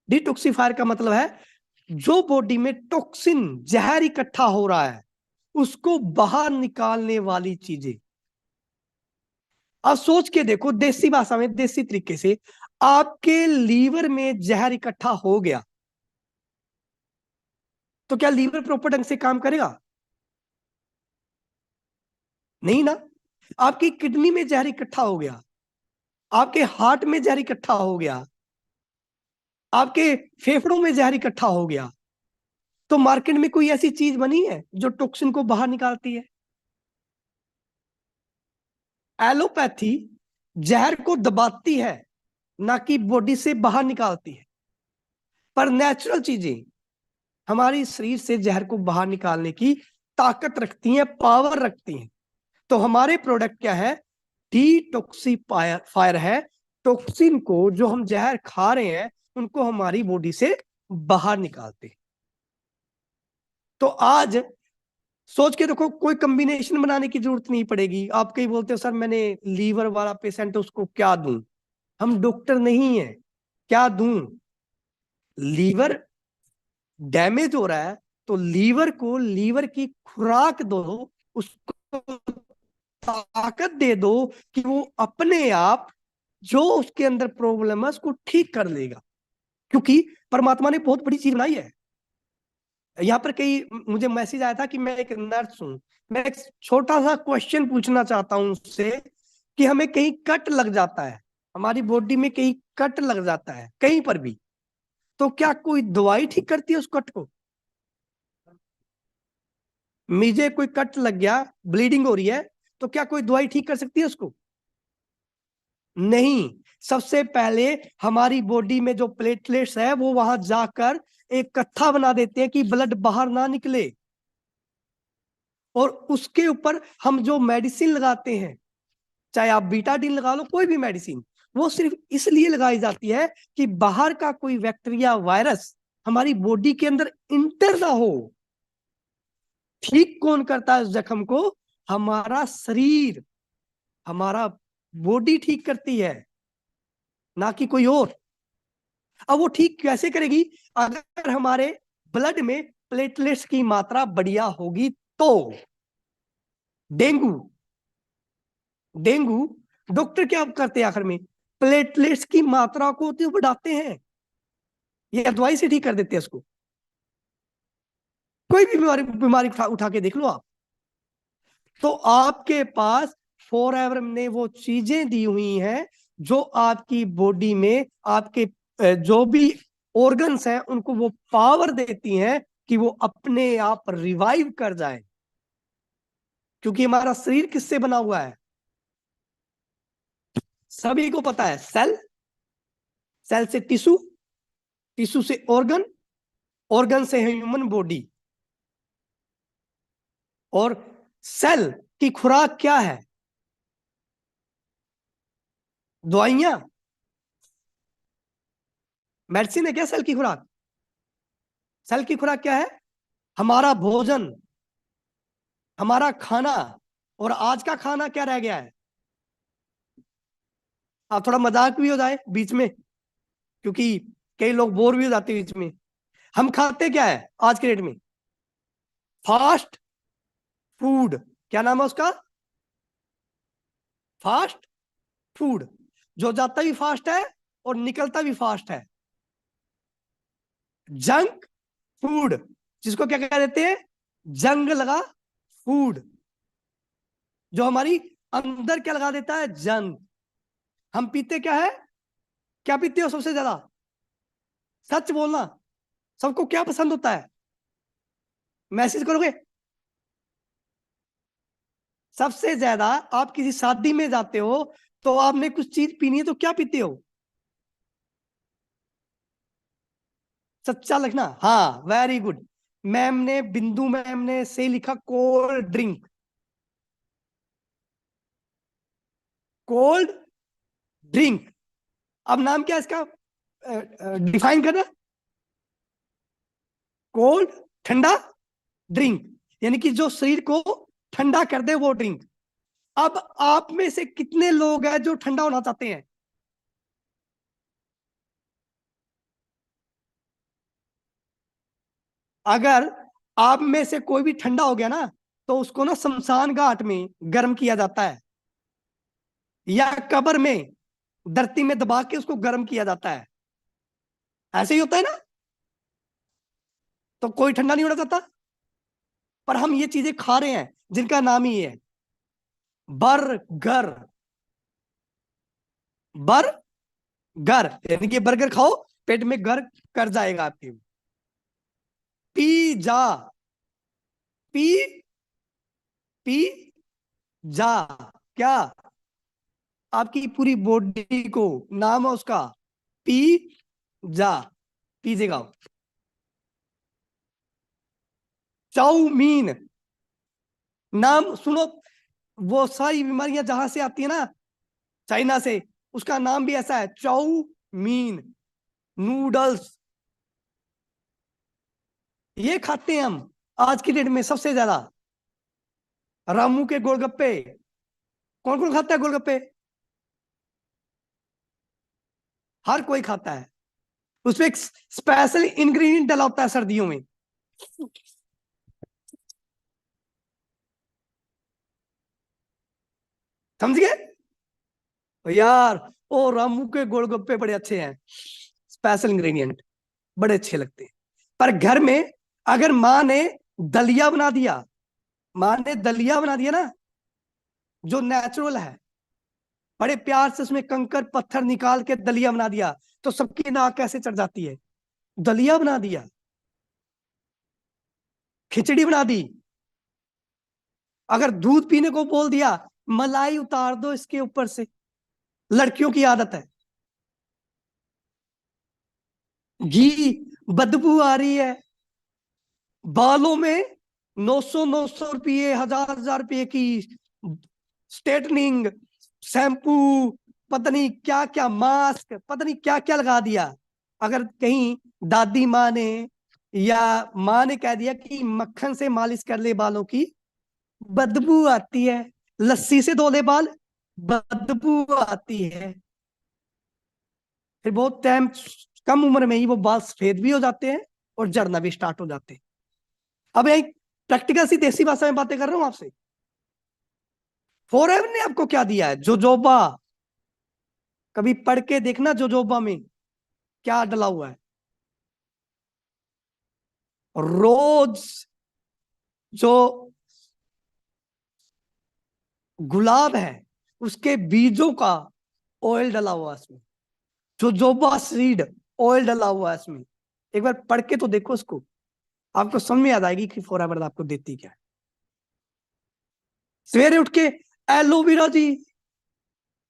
डिटॉक्सिफायर का मतलब है जो बॉडी में टॉक्सिन, जहर इकट्ठा हो रहा है, उसको बाहर निकालने वाली चीजें। अब सोच के देखो, देसी भाषा में, देसी तरीके से, आपके लीवर में जहर इकट्ठा हो गया तो क्या लीवर प्रॉपर ढंग से काम करेगा? नहीं ना। आपकी किडनी में जहर इकट्ठा हो गया, आपके हार्ट में जहर इकट्ठा हो गया, आपके फेफड़ों में जहर इकट्ठा हो गया, तो मार्केट में कोई ऐसी चीज बनी है जो टॉक्सिन को बाहर निकालती है? एलोपैथी जहर को दबाती है, ना कि बॉडी से बाहर निकालती है। पर नेचुरल चीजें हमारी शरीर से जहर को बाहर निकालने की ताकत रखती हैं, पावर रखती हैं। तो हमारे प्रोडक्ट क्या है? डिटॉक्सिफायर है। टॉक्सिन को, जो हम जहर खा रहे हैं, उनको हमारी बॉडी से बाहर निकालते हैं। तो आज सोच के देखो, कोई कॉम्बिनेशन बनाने की जरूरत नहीं पड़ेगी। आप कहीं बोलते हो सर मैंने लीवर वाला पेशेंट है, उसको क्या दूं? हम डॉक्टर नहीं है, क्या दूं? लीवर डैमेज हो रहा है तो लीवर को लीवर की खुराक दो, उसको ताकत दे दो कि वो अपने आप जो उसके अंदर प्रॉब्लम है उसको ठीक कर लेगा। क्योंकि परमात्मा ने बहुत बड़ी चीज बनाई है। यहाँ पर कई मुझे मैसेज आया था कि मैं एक नर्स हूं, मैं एक छोटा सा क्वेश्चन पूछना चाहता हूं उससे, कि हमें कहीं कट लग जाता है, हमारी बॉडी में कहीं कट लग जाता है कहीं पर भी, तो क्या कोई दवाई ठीक करती है उस कट को? मुझे कोई कट लग गया, ब्लीडिंग हो रही है, तो क्या कोई दवाई ठीक कर सकती है उसको? नहीं। सबसे पहले हमारी बॉडी में जो प्लेटलेट्स है वो वहां जाकर एक कत्था बना देते हैं कि ब्लड बाहर ना निकले, और उसके ऊपर हम जो मेडिसिन लगाते हैं, चाहे आप बीटाडीन लगा लो, कोई भी मेडिसिन, वो सिर्फ इसलिए लगाई जाती है कि बाहर का कोई बैक्टीरिया, वायरस हमारी बॉडी के अंदर इंटर ना हो। ठीक कौन करता है उस जख्म को? हमारा शरीर, हमारा बॉडी ठीक करती है, ना कि कोई और। अब वो ठीक कैसे करेगी? अगर हमारे ब्लड में प्लेटलेट्स की मात्रा बढ़िया होगी तो। डेंगू डेंगू डॉक्टर क्या करते हैं आखिर में? प्लेटलेट्स की मात्रा को तो बढ़ाते हैं, ये दवाई से ठीक कर देते हैं उसको। कोई भी बीमारी बीमारी उठा के देख लो आप। तो आपके पास फॉरएवर ने वो चीजें दी हुई हैं जो आपकी बॉडी में आपके जो भी ऑर्गन्स हैं उनको वो पावर देती हैं कि वो अपने आप रिवाइव कर जाए। क्योंकि हमारा शरीर किससे बना हुआ है सभी को पता है। सेल, सेल से टिश्यू, टिश्यू से ऑर्गन, ऑर्गन से ह्यूमन बॉडी। और सेल की खुराक क्या है? दवाइयां, मेडिसिन है क्या सेल की खुराक? सेल की खुराक क्या है? हमारा भोजन, हमारा खाना। और आज का खाना क्या रह गया है? आप थोड़ा मजाक भी हो जाए बीच में, क्योंकि कई लोग बोर भी हो जाते हैं बीच में। हम खाते क्या है आज के डेट में? Fast food. क्या नाम है उसका? Fast food. जो जाता भी फास्ट है और निकलता भी फास्ट है। जंक फूड, जिसको क्या कह देते हैं? जंग लगा फूड, जो हमारी अंदर क्या लगा देता है? जंग। हम पीते क्या है? क्या पीते हो सबसे ज्यादा? सच बोलना, सबको क्या पसंद होता है? मैसेज करोगे? सबसे ज्यादा आप किसी शादी में जाते हो तो आपने कुछ चीज पीनी है तो क्या पीते हो? सच्चा लिखना। हाँ, वेरी गुड। मैम ने, बिंदु मैम ने सही लिखा, कोल्ड ड्रिंक। Cold drink. अब नाम क्या है इसका? डिफाइन करना। कोल्ड, ठंडा ड्रिंक, यानी कि जो शरीर को ठंडा कर दे वो ड्रिंक। अब आप में से कितने लोग हैं जो ठंडा होना चाहते हैं? अगर आप में से कोई भी ठंडा हो गया ना तो उसको ना शमशान घाट में गर्म किया जाता है, या कब्र में धरती में दबा के उसको गर्म किया जाता है। ऐसे ही होता है ना? तो कोई ठंडा नहीं होना चाहता। पर हम ये चीजें खा रहे हैं जिनका नाम ही है बर्गर। बर्गर, यानी कि बर्गर खाओ, पेट में गर कर जाएगा आपके। पिज्जा, पी पी जा, क्या? आपकी पूरी बॉडी को नाम है उसका पिज्जा। पिज्जे खाओ। चाउमीन, नाम सुनो। वो सारी बीमारियां जहां से आती है ना, चाइना से, उसका नाम भी ऐसा है, चाउमीन। नूडल्स, ये खाते हैं हम आज की डेट में सबसे ज्यादा। रामू के गोलगप्पे, कौन कौन खाता है गोलगप्पे? हर कोई खाता है। उसमें एक स्पेशल इंग्रेडिएंट डला होता है सर्दियों में। समझ गए यार? ओ, रामू के गोलगप्पे बड़े अच्छे हैं, स्पेशल इंग्रेडिएंट, बड़े अच्छे लगते हैं। पर घर में अगर माँ ने दलिया बना दिया, माँ ने दलिया बना दिया ना, जो नेचुरल है, बड़े प्यार से उसमें कंकर पत्थर निकाल के दलिया बना दिया, तो सबकी नाक कैसे चढ़ जाती है? दलिया बना दिया, खिचड़ी बना दी। अगर दूध पीने को बोल दिया, मलाई उतार दो इसके ऊपर से। लड़कियों की आदत है। घी, बदबू आ रही है। बालों में 900 रुपये, 1000 रुपये की स्ट्रेटनिंग, शैम्पू, पता नहीं क्या क्या, मास्क, पता नहीं क्या क्या लगा दिया। अगर कहीं दादी माँ ने या माँ ने कह दिया कि मक्खन से मालिश कर ले बालों की, बदबू आती है। लस्सी से धो ले बाल, बदबू आती है। फिर बहुत टाइम, कम उम्र में ही वो बाल सफेद भी हो जाते हैं और झड़ना भी स्टार्ट हो जाते हैं। अब एक प्रैक्टिकल सी देसी भाषा में बातें कर रहा हूं आपसे। फॉरएवर ने आपको क्या दिया है? जोजोबा। कभी पढ़ के देखना जोजोबा में क्या डला हुआ है। रोज जो गुलाब है उसके बीजों का ऑयल डला हुआ है इसमें, जो जोबा सीड ऑयल डला हुआ है इसमें। एक बार पढ़ के तो देखो इसको, आपको समझ में आ जाएगी कि फॉरएवर आपको देती क्या है। सवेरे उठ के एलोवेरा जी,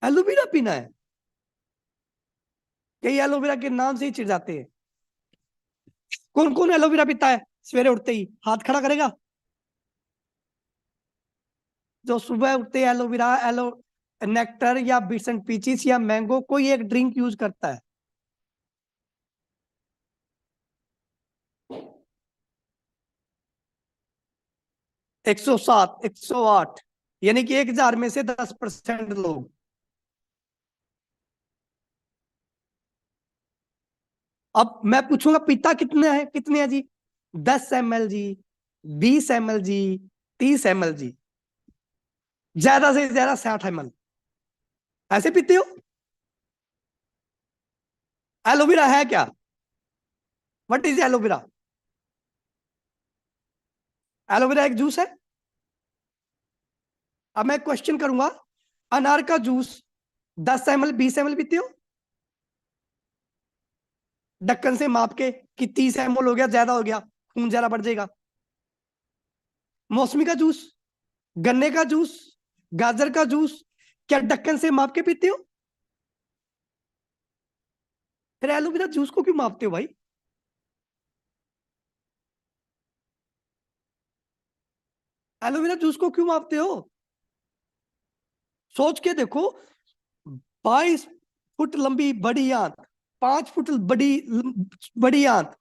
एलोवेरा पीना है, कई एलोवेरा के नाम से ही चिढ़ जाते हैं। कौन कौन एलोवेरा पीता है सवेरे उठते ही? हाथ खड़ा करेगा। जो सुबह उठते एलोवेरा, नेक्टर या बिट्स एंड पीचीस या मैंगो कोई एक ड्रिंक यूज करता है। एक 107, 108, यानी कि 1000 में से 10% लोग। अब मैं पूछूंगा पीता कितने हैं जी? 10 ml जी, 20 ml जी, 30 ml जी, ज्यादा से ज्यादा 60 ml। ऐसे पीते हो? एलोवेरा है क्या? What is aloe vera? एलोवेरा एक जूस है। अब मैं क्वेश्चन करूंगा, अनार का जूस 10 ml 20 ml पीते हो? ढक्कन से माप के कि 30 ml हो गया, ज्यादा हो गया, खून ज्यादा बढ़ जाएगा। मौसमी का जूस, गन्ने का जूस, गाजर का जूस, क्या ढक्कन से माप के पीते हो? फिर एलोवेरा जूस को क्यों मापते हो भाई? एलोवेरा जूस को क्यों मापते हो? सोच के देखो, 22 फुट लंबी बड़ी आंत, 5 फुट बड़ी बड़ी आंत,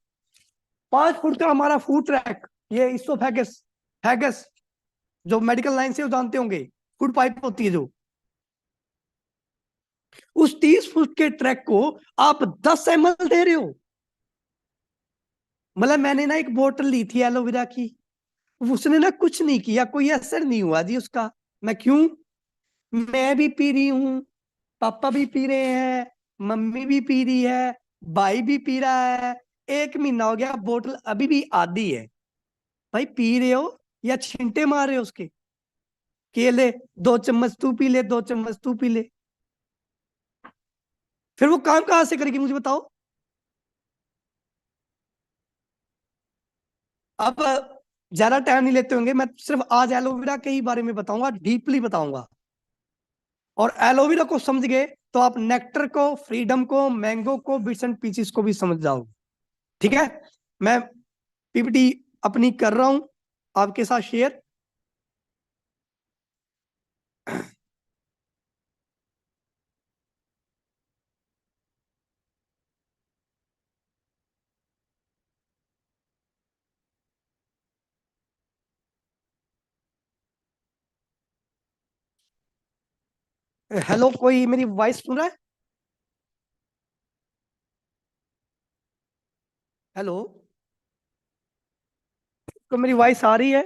5 फुट का हमारा फूड ट्रैक, ये इसोफेगस, हैगस, जो मेडिकल लाइन से जानते होंगे, फूड पाइप होती है जो, उस 30 फुट के ट्रैक को आप 10 ml दे रहे हो। मतलब मैंने ना एक बोतल ली थी एलोवेरा की, उसने ना कुछ नहीं किया, कोई असर नहीं हुआ जी उसका। मैं क्यों? मैं भी पी रही हूं, पापा भी पी रहे हैं, मम्मी भी पी रही है, भाई भी पी रहा है, 1 महीना हो गया, बोतल अभी भी आधी है। भाई पी रहे हो या छींटे मार रहे हो उसके? केले 2 चम्मच तू पी ले, 2 चम्मच तू पी ले, फिर वो काम कहां से करेगी मुझे बताओ। अब ज्यादा टाइम नहीं लेते होंगे, मैं सिर्फ आज एलोवेरा के ही बारे में बताऊंगा, डीपली बताऊंगा। और एलोवेरा को समझ गए तो आप नेक्टर को, फ्रीडम को, मैंगो को, बिट्स एंड पीचेस को भी समझ जाओगे। ठीक है, मैं पीपीटी अपनी कर रहा हूं आपके साथ शेयर। हेलो, कोई मेरी वॉइस सुन रहा है? हेलो, तो मेरी वॉइस आ रही है?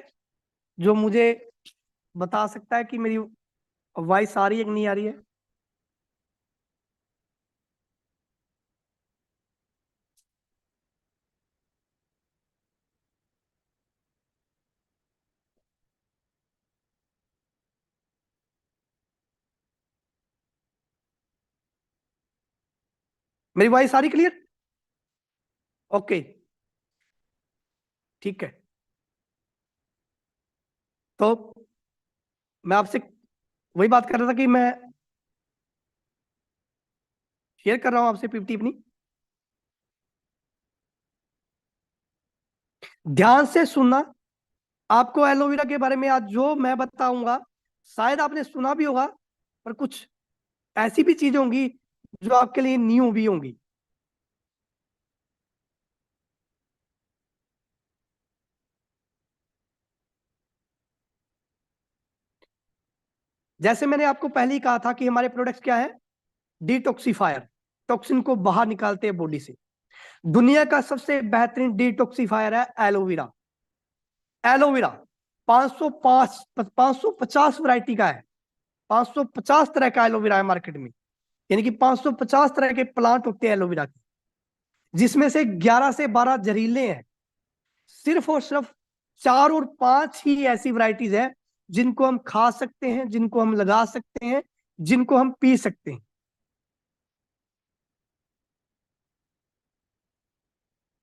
जो मुझे बता सकता है कि मेरी वॉइस आ रही है कि नहीं आ रही है? मेरी वॉइस आ रही क्लियर? ओके, ठीक है। तो मैं आपसे वही बात कर रहा था कि मैं शेयर कर रहा हूं आपसे पीपीटी अपनी। ध्यान से सुनना। आपको एलोवेरा के बारे में आज जो मैं बताऊंगा शायद आपने सुना भी होगा, पर कुछ ऐसी भी चीजें होंगी जो आपके लिए न्यू भी होंगी। जैसे मैंने आपको पहले ही कहा था कि हमारे प्रोडक्ट्स क्या है, डिटॉक्सिफायर, टॉक्सिन को बाहर निकालते हैं बॉडी से। दुनिया का सबसे बेहतरीन डिटॉक्सिफायर है एलोवेरा। एलोवेरा 550 वैरायटी का है, 550 तरह का एलोवेरा है मार्केट में, यानी कि 550 तरह के प्लांट होते हैं एलोवेरा के, जिसमें से 11 से 12 जहरीले हैं, सिर्फ और सिर्फ 4 और 5 ही ऐसी वैरायटीज है जिनको हम खा सकते हैं, जिनको हम लगा सकते हैं, जिनको हम पी सकते हैं।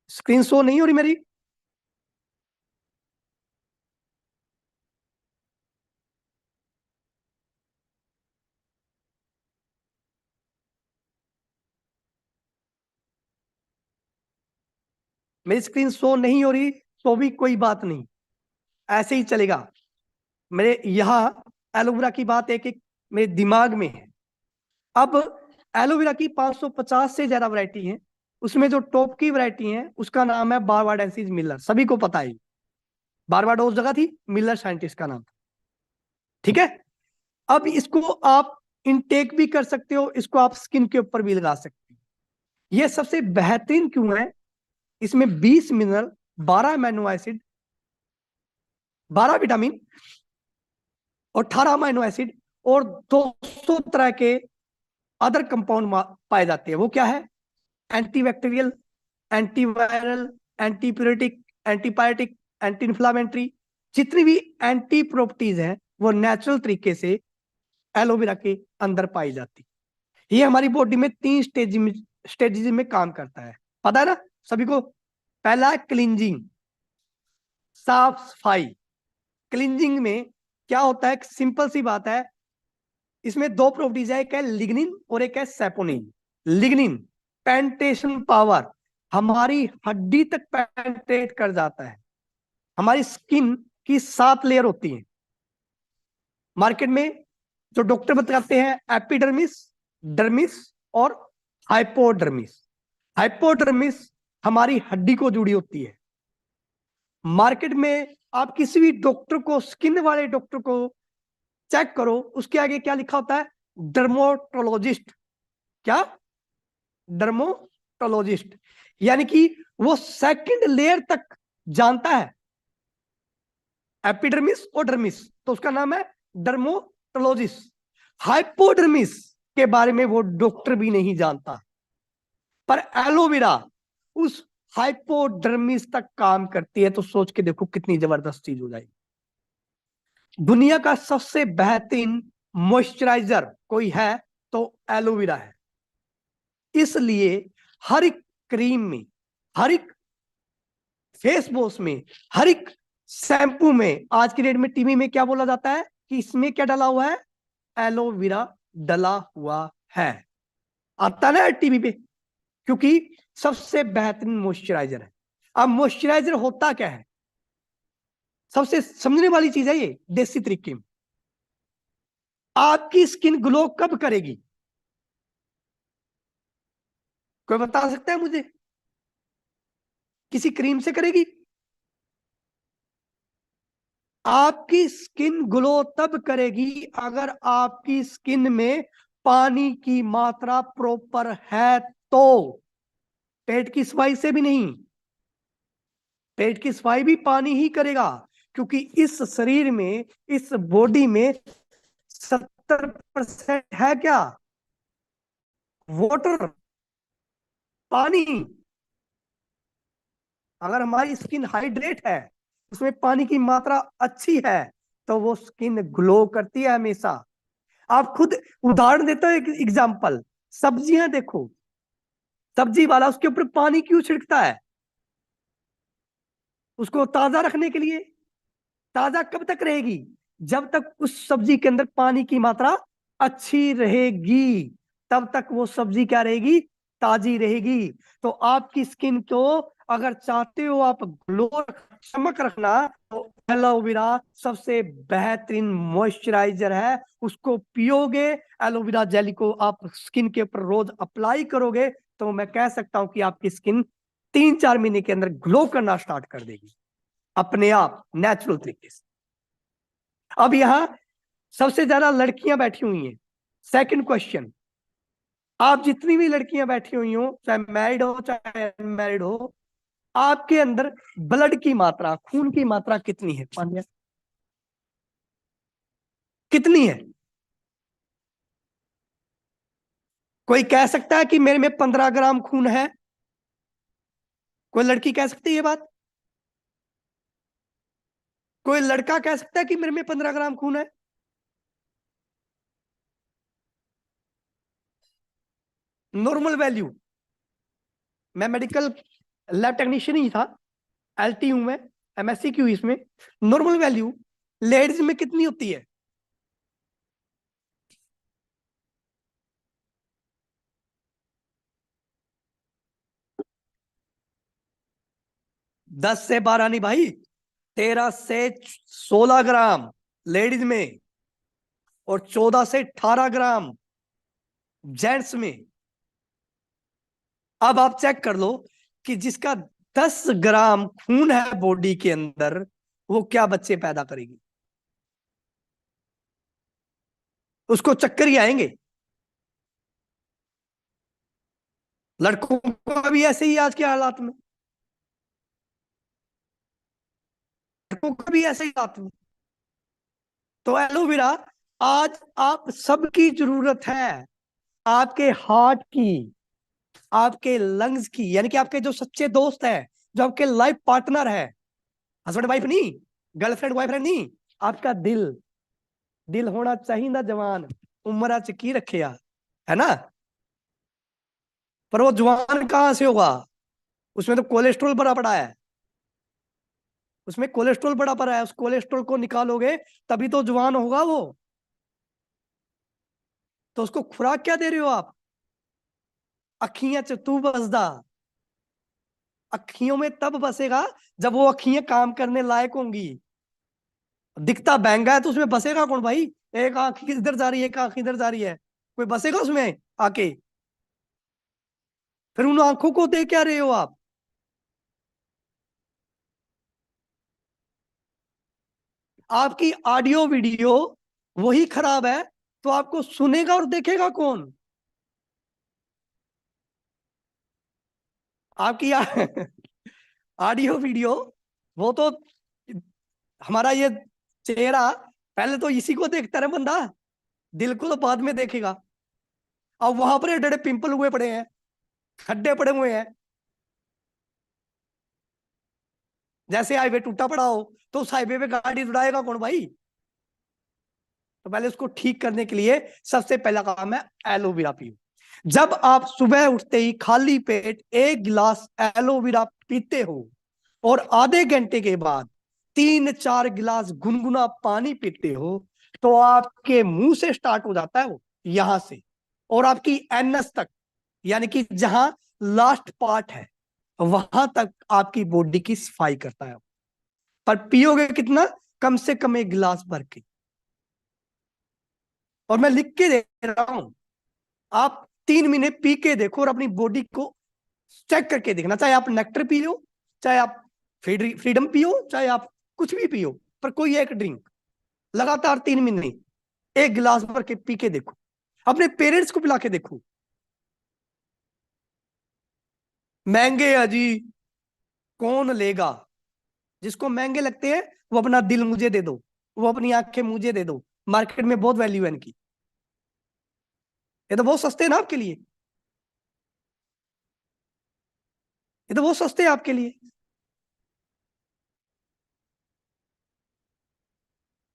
स्क्रीन शो नहीं हो रही मेरी? मेरी स्क्रीन शो नहीं हो रही तो भी कोई बात नहीं, ऐसे ही चलेगा। मेरे यहाँ एलोवेरा की बात एक एक मेरे दिमाग में है। अब एलोवेरा की 550 से ज्यादा वैरायटी है। उसमें जो टॉप की वैरायटी है उसका नाम है बारबाडेंसिस मिलर, सभी को पता है। बारबाडोस जगह थी, मिलर साइंटिस्ट का नाम था। ठीक है, अब इसको आप इनटेक भी कर सकते हो, इसको आप स्किन के ऊपर भी लगा सकते हो। ये सबसे बेहतरीन क्यों है? इसमें 20 मिनरल, 12 अमीनो एसिड, 12 विटामिन और 18 अमीनो एसिड और 200 तरह के अदर कंपाउंड पाए जाते हैं। वो क्या है? Antibacterial, antiviral, antipyretic, antibiotic, anti inflammatory, जितनी भी एंटी प्रॉपर्टीज हैं वो नेचुरल तरीके से एलोवेरा के अंदर पाई जाती है। ये हमारी बॉडी में 3 स्टेजेस में काम करता है, पता है ना सभी को? पहला है क्लींजिंग, साफ सफाई। क्लींजिंग में क्या होता है? सिंपल सी बात है, इसमें 2 प्रॉपर्टीज है, एक है लिग्निन और एक है सैपोनिन। लिग्निन पेंट्रेशन पावर, हमारी हड्डी तक पेंट्रेट कर जाता है। हमारी स्किन की 7 लेयर होती है मार्केट में, जो डॉक्टर बताते हैं एपिडर्मिस, डर्मिस और हाइपोडर्मिस। हाइपोडर्मिस हमारी हड्डी को जुड़ी होती है। मार्केट में आप किसी भी डॉक्टर को, स्किन वाले डॉक्टर को चेक करो, उसके आगे क्या लिखा होता है? डर्मोटोलॉजिस्ट। क्या? डर्मोटोलॉजिस्ट, यानी कि वो सेकंड लेयर तक जानता है, एपिडर्मिस और डर्मिस, तो उसका नाम है डर्मोटोलॉजिस्ट। हाइपोडर्मिस के बारे में वो डॉक्टर भी नहीं जानता, पर एलोवेरा उस हाइपोडर्मिस तक काम करती है। तो सोच के देखो कितनी जबरदस्त चीज हो जाएगी। दुनिया का सबसे बेहतरीन मॉइस्चराइजर कोई है तो एलोवेरा है। इसलिए हर एक क्रीम में, हर एक फेस वॉश में, हर एक शैम्पू में, आज की डेट में टीवी में क्या बोला जाता है कि इसमें क्या डाला हुआ है? एलोवेरा डला हुआ है। आता ना टीवी पे, क्योंकि सबसे बेहतरीन मॉइस्चराइजर है। अब मॉइस्चराइजर होता क्या है? सबसे समझने वाली चीज है ये, देसी तरीके में। आपकी स्किन ग्लो कब करेगी? कोई बता सकता है मुझे? किसी क्रीम से करेगी? आपकी स्किन ग्लो तब करेगी अगर आपकी स्किन में पानी की मात्रा प्रॉपर है तो। पेट की सफाई से भी नहीं, पेट की सफाई भी पानी ही करेगा, क्योंकि इस शरीर में, इस बॉडी में 70% है क्या? वाटर, पानी। अगर हमारी स्किन हाइड्रेट है, उसमें पानी की मात्रा अच्छी है, तो वो स्किन ग्लो करती है हमेशा। आप खुद उदाहरण देते हो, एक एग्जांपल, सब्जियां देखो, सब्जी वाला उसके ऊपर पानी क्यों छिड़कता है? उसको ताजा रखने के लिए। ताजा कब तक रहेगी? जब तक उस सब्जी के अंदर पानी की मात्रा अच्छी रहेगी, तब तक वो सब्जी क्या रहेगी? ताजी रहेगी। तो आपकी स्किन को अगर चाहते हो आप ग्लो, चमक रखना, तो एलोवेरा सबसे बेहतरीन मॉइस्चराइजर है। उसको पियोगे, एलोवेरा जेली को आप स्किन के ऊपर रोज अप्लाई करोगे, तो मैं कह सकता हूं कि आपकी स्किन 3-4 महीने के अंदर ग्लो करना स्टार्ट कर देगी अपने आप, नेचुरल तरीके से। अब यहां सबसे ज्यादा लड़कियां बैठी हुई हैं। सेकंड क्वेश्चन, आप जितनी भी लड़कियां बैठी हुई हो, चाहे मैरिड हो चाहे अनमैरिड हो, आपके अंदर ब्लड की मात्रा, खून की मात्रा कितनी है? पानिया कितनी है? कोई कह सकता है कि मेरे में 15 ग्राम खून है? कोई लड़की कह सकती है ये बात? कोई लड़का कह सकता है कि मेरे में 15 ग्राम खून है? नॉर्मल वैल्यू, मैं मेडिकल लैब टेक्नीशियन ही था, एलटी हूं मैं, एमएससी की हुई इसमें। नॉर्मल वैल्यू लेडीज में कितनी होती है? 10 से 12 नहीं भाई, 13 से 16 ग्राम लेडीज में, और 14 से 18 ग्राम जेंट्स में। अब आप चेक कर लो कि जिसका 10 ग्राम खून है बॉडी के अंदर, वो क्या बच्चे पैदा करेगी? उसको चक्कर ही आएंगे। लड़कों का भी ऐसे ही आज के हालात में, लड़कों का भी ऐसे ही हालात में। तो एलोवेरा आज आप सबकी जरूरत है, आपके हार्ट की, आपके लंग्स की, यानी कि आपके जो सच्चे दोस्त है, जो आपके लाइफ पार्टनर है, हस्बैंड वाइफ नहीं, गर्लफ्रेंड बॉयफ्रेंड नहीं, आपका दिल। दिल होना चाहिए ना जवान, उम्र की रखे है ना। पर वो जवान कहां से होगा? उसमें तो कोलेस्ट्रॉल बड़ा पड़ा है, उसमें कोलेस्ट्रॉल बड़ा पड़ा है। उस कोलेस्ट्रॉल को निकालोगे तभी तो जवान होगा वो। तो उसको खुराक क्या दे रहे हो आप? अखियां च तू बसदा, अखियों में तब बसेगा जब वो अखियां काम करने लायक होंगी। दिखता महंगा है तो उसमें बसेगा कौन भाई? एक आंख इधर जा रही है, एक आंख इधर जा रही है, कोई बसेगा उसमें आके? फिर उन आंखों को दे क्या रहे हो आप? आपकी ऑडियो वीडियो वही खराब है, तो आपको सुनेगा और देखेगा कौन? आपकी ऑडियो वीडियो, वो तो हमारा ये चेहरा पहले तो इसी को देखता रहे बंदा, दिल को तो बाद में देखेगा। अब वहां पर एडे पिंपल हुए पड़े हैं, खड्डे पड़े हुए हैं। जैसे हाईवे टूटा पड़ा हो तो उस हाईवे पे गाड़ी उड़ाएगा कौन भाई? तो पहले उसको ठीक करने के लिए सबसे पहला काम है एलोवेरा पियो। जब आप सुबह उठते ही खाली पेट 1 गिलास एलोवेरा पीते हो, और आधे घंटे के बाद 3-4 गिलास गुनगुना पानी पीते हो, तो आपके मुंह से स्टार्ट हो जाता है वो, यहां से, और आपकी एनएस तक, यानी कि जहां लास्ट पार्ट है, वहां तक आपकी बॉडी की सफाई करता है। पर पियोगे कितना? कम से कम 1 गिलास भर के। और मैं लिख के दे रहा हूं, आप 3 महीने पी के देखो और अपनी बॉडी को चेक करके देखना। चाहे आप नेक्टर पी लो, चाहे आप फ्रीडम पियो, चाहे आप कुछ भी पियो, पर कोई एक ड्रिंक लगातार 3 महीने 1 गिलास भर के पी के देखो। अपने पेरेंट्स को पिला के देखो। महंगे अजी, कौन लेगा? जिसको महंगे लगते हैं वो अपना दिल मुझे दे दो, वो अपनी आंखें मुझे दे दो। मार्केट में बहुत वैल्यू है इनकी, ये तो बहुत सस्ते हैं ना आपके लिए, ये तो बहुत सस्ते हैं आपके लिए।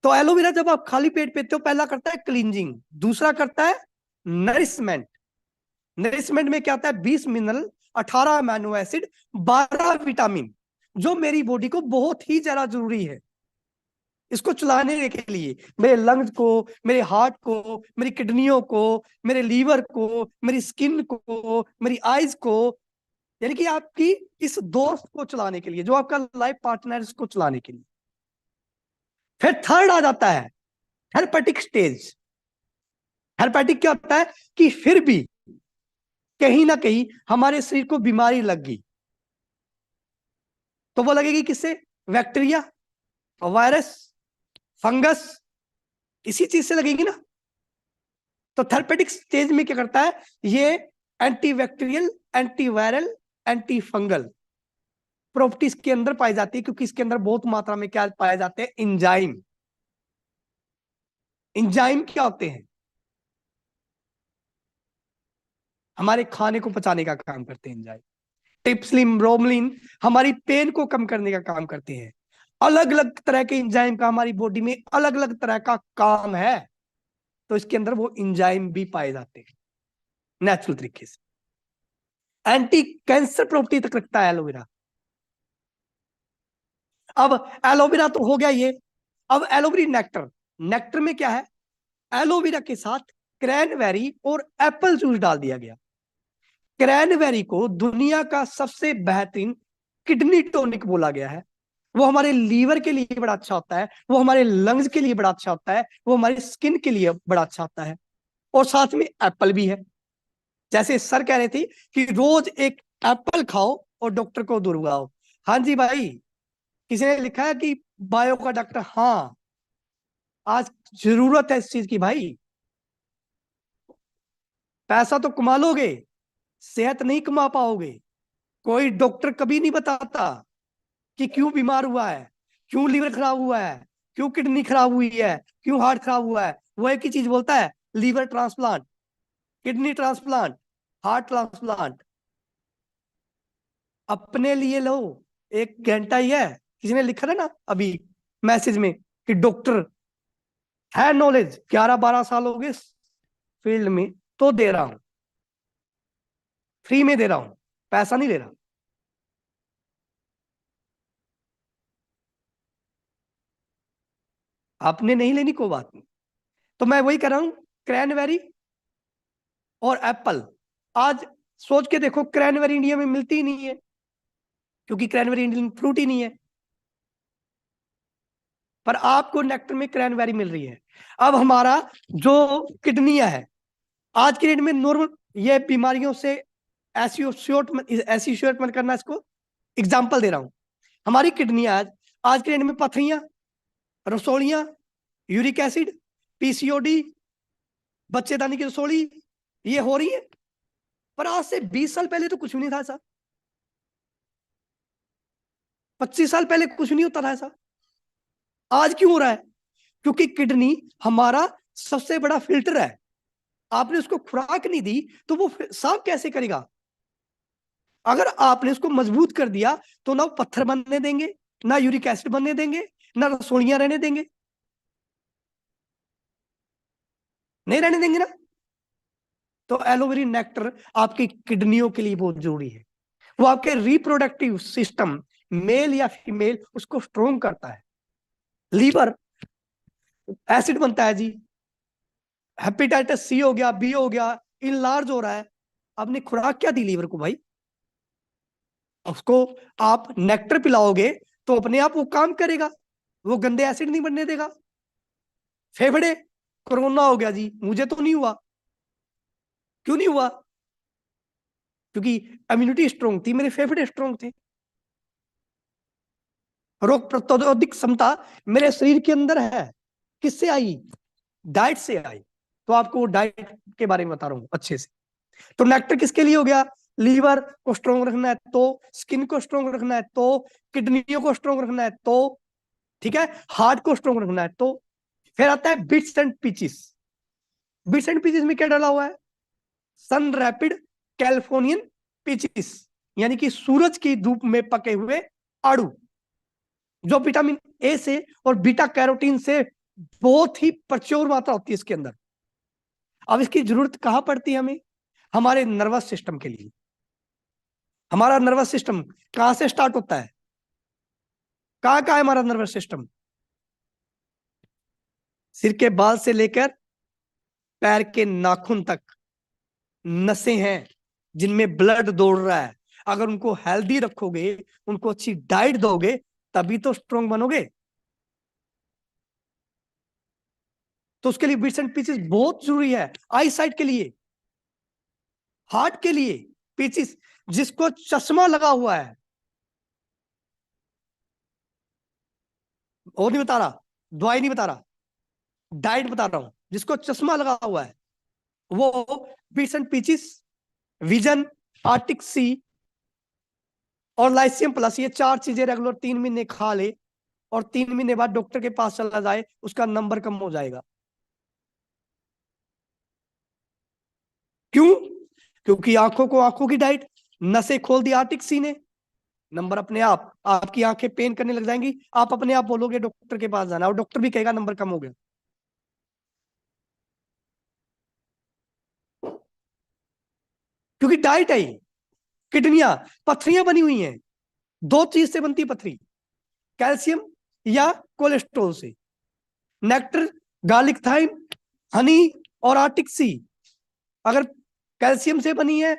तो एलोवेरा जब आप खाली पेट पीते हो, पहला करता है क्लींजिंग, दूसरा करता है नरिशमेंट। नरिशमेंट में क्या आता है? 20 मिनरल, 18 अमीनो एसिड, 12 विटामिन, जो मेरी बॉडी को बहुत ही ज्यादा जरूरी है इसको चलाने के लिए, मेरे लंग्स को, मेरे हार्ट को, मेरी किडनियों को, मेरे लीवर को, मेरी स्किन को, मेरी आईज को, यानी कि आपकी इस दोस्त को चलाने के लिए, जो आपका लाइफ पार्टनर, इसको चलाने के लिए। फिर थर्ड आ जाता है थेरेपेटिक स्टेज। थेरेपेटिक क्या होता है? कि फिर भी कहीं ना कहीं हमारे शरीर को बीमारी लग गई, तो वो लगेगी किससे? बैक्टीरिया, वायरस, फंगस, इसी चीज से लगेगी ना। तो थेरेपेटिक स्टेज में क्या करता है ये? Anti bacterial, anti viral, anti fungal properties के अंदर पाई जाती है, क्योंकि इसके अंदर बहुत मात्रा में क्या पाए जाते हैं? इंजाइम। इंजाइम क्या होते हैं? हमारे खाने को पचाने का काम करते हैं इंजाइम। टिप्सलिन, ब्रोमलिन हमारी पेन को कम करने का काम करते हैं। अलग अलग तरह के एंजाइम का हमारी बॉडी में अलग अलग तरह का काम है, तो इसके अंदर वो एंजाइम भी पाए जाते हैं नेचुरल तरीके से। एंटी कैंसर प्रॉपर्टी तक रखता है एलोवेरा। अब एलोवेरा तो हो गया ये। अब एलोवेरा नेक्टर, नेक्टर में क्या है, एलोवेरा के साथ क्रैनबेरी और एप्पल जूस डाल दिया गया। क्रैनबेरी को दुनिया का सबसे बेहतरीन किडनी टॉनिक बोला गया है। वो हमारे लीवर के लिए बड़ा अच्छा होता है, वो हमारे लंग्स के लिए बड़ा अच्छा होता है, वो हमारी स्किन के लिए बड़ा अच्छा होता है। और साथ में एप्पल भी है। जैसे सर कह रहे थे कि रोज एक एप्पल खाओ और डॉक्टर को दूर भगाओ। हाँ जी भाई, किसी ने लिखा है कि बायो का डॉक्टर, हाँ आज जरूरत है इस चीज की भाई। पैसा तो कमा लोगे, सेहत नहीं कमा पाओगे। कोई डॉक्टर कभी नहीं बताता कि क्यों बीमार हुआ है, क्यों लीवर खराब हुआ है, क्यों किडनी खराब हुई है, क्यों हार्ट खराब हुआ है। वो एक ही चीज बोलता है, liver transplant, kidney transplant, heart transplant. अपने लिए लो, 1 घंटा ही है। किसी ने लिखा था ना अभी मैसेज में कि डॉक्टर है नॉलेज, 11-12 साल हो गए फील्ड में, तो दे रहा हूं, फ्री में दे रहा हूं, पैसा नहीं ले रहा। आपने नहीं लेनी कोई बात नहीं। तो मैं वही कर रहा हूं, क्रैनबेरी और एप्पल। आज सोच के देखो, क्रैनबेरी इंडिया में मिलती ही नहीं है, क्योंकि क्रैनबेरी इंडियन फ्रूट ही नहीं है। पर आपको नेक्टर में क्रैनबेरी मिल रही है। अब हमारा जो किडनियां है, आज के डेट में नॉर्मल ये बीमारियों से ऐसी श्योर मत करना इसको, एग्जाम्पल दे रहा हूं। हमारी किडनियां आज के डेट में पथरियां, रसोलियां, यूरिक एसिड, पीसीओडी, बच्चेदानी की रसोली, ये हो रही है। पर आज से 20 साल पहले तो कुछ भी नहीं था ऐसा। 25 साल पहले कुछ नहीं होता था ऐसा। आज क्यों हो रहा है? क्योंकि किडनी हमारा सबसे बड़ा फिल्टर है। आपने उसको खुराक नहीं दी तो वो साफ कैसे करेगा? अगर आपने उसको मजबूत कर दिया तो ना वो पत्थर बनने देंगे, ना यूरिक एसिड बनने देंगे, ना रसोलियां रहने देंगे। नहीं रहने देंगे ना। तो एलोवेरा नेक्टर आपकी किडनियों के लिए बहुत जरूरी है। वो आपके रिप्रोडक्टिव सिस्टम, मेल या फीमेल, उसको स्ट्रोंग करता है। लीवर एसिड बनता है जी, हेपेटाइटिस सी हो गया, बी हो गया, इनलार्ज हो रहा है। आपने खुराक क्या दी लीवर को भाई? उसको आप नेक्टर पिलाओगे तो अपने आप वो काम करेगा, वो गंदे एसिड नहीं बनने देगा। फेफड़े, कोरोना हो गया जी, मुझे तो नहीं हुआ। क्यों नहीं हुआ? क्योंकि इम्यूनिटी स्ट्रोंग थी, मेरे फेफड़े स्ट्रोंग थे। रोग प्रतिरोधक क्षमता मेरे शरीर के अंदर है। किससे आई? डाइट से आई। तो आपको वो डाइट के बारे में बता रहा हूं अच्छे से। तो नेक्टर किसके लिए हो गया? लीवर को स्ट्रोंग रखना है तो, स्किन को स्ट्रोंग रखना है तो, किडनियों को स्ट्रोंग रखना है तो, ठीक है, हार्ट को स्ट्रोंग रखना है तो। फिर आता है bits and peaches. Bits and peaches में क्या डाला हुआ है? सन रैपिड कैलिफोर्नियन पीचेस, यानी कि सूरज की धूप में पके हुए आड़ू, जो विटामिन ए से और बीटा कैरोटीन से बहुत ही प्रचुर मात्रा होती है इसके अंदर। अब इसकी जरूरत कहां पड़ती है हमें? हमारे नर्वस सिस्टम के लिए। हमारा नर्वस सिस्टम कहां से स्टार्ट होता है? कहां कहां है हमारा नर्वस सिस्टम? सिर के बाल से लेकर पैर के नाखून तक नसें हैं जिनमें ब्लड दौड़ रहा है। अगर उनको हेल्दी रखोगे, उनको अच्छी डाइट दोगे, तभी तो स्ट्रॉन्ग बनोगे। तो उसके लिए बिट्स एंड पीसेस बहुत जरूरी है। आई साइट के लिए, हार्ट के लिए पीसेस। जिसको चश्मा लगा हुआ है, और नहीं बता रहा, दवाई नहीं बता रहा, डाइट बता रहा हूं। जिसको चश्मा लगा हुआ है वो bits and pieces, vision, Arctic C और लाइसियम प्लस, ये 4 चीजें रेगुलर 3 महीने खा ले, और 3 महीने बाद डॉक्टर के पास चला जाए, उसका नंबर कम हो जाएगा। क्यों? क्योंकि आंखों को आंखों की डाइट, नसें खोल दी आर्टिक सी ने, नंबर अपने आप, आपकी आंखें पेन करने लग जाएंगी, आप अपने आप बोलोगे डॉक्टर के पास जाना, और डॉक्टर भी कहेगा नंबर कम हो गया। क्योंकि डाइट है ये। किडनियां, पथरियां बनी हुई हैं, दो चीज से बनती है पथरी, कैल्शियम या कोलेस्ट्रॉल से। नेक्टर, गार्लिक थाइम, हनी और आर्टिक सी अगर कैल्शियम से बनी है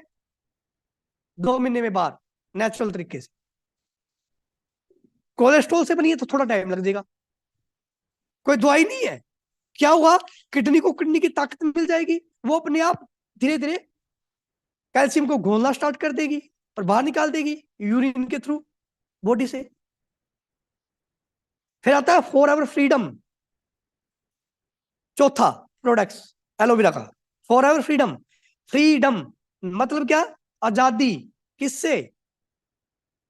2 महीने में बाहर नेचुरल तरीके से, कोलेस्ट्रॉल से बनी है तो थोड़ा टाइम लग जाएगा, कोई दवाई नहीं है। क्या हुआ, किडनी को किडनी की ताकत मिल जाएगी, वो अपने आप धीरे धीरे कैल्शियम को घोलना स्टार्ट कर देगी और बाहर निकाल देगी यूरिन के थ्रू बॉडी से। फिर आता है फॉरएवर फ्रीडम, चौथा प्रोडक्ट्स एलोवेरा का। फॉरएवर फ्रीडम, फ्रीडम मतलब क्या, आजादी, किससे,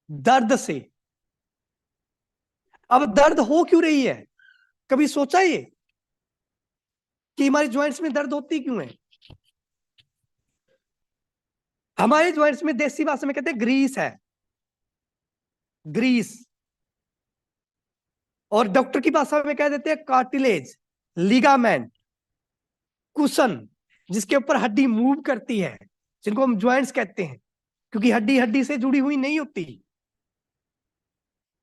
दर्द से। अब दर्द हो क्यों रही है, कभी सोचा ये कि हमारी ज्वाइंट्स में दर्द होती क्यों है? हमारे ज्वाइंट्स में देसी भाषा में कहते हैं ग्रीस है, ग्रीस। और डॉक्टर की भाषा में कह देते हैं कार्टिलेज, लिगामेंट, कुशन, जिसके ऊपर हड्डी मूव करती है, जिनको हम ज्वाइंट्स कहते हैं, क्योंकि हड्डी हड्डी से जुड़ी हुई नहीं होती।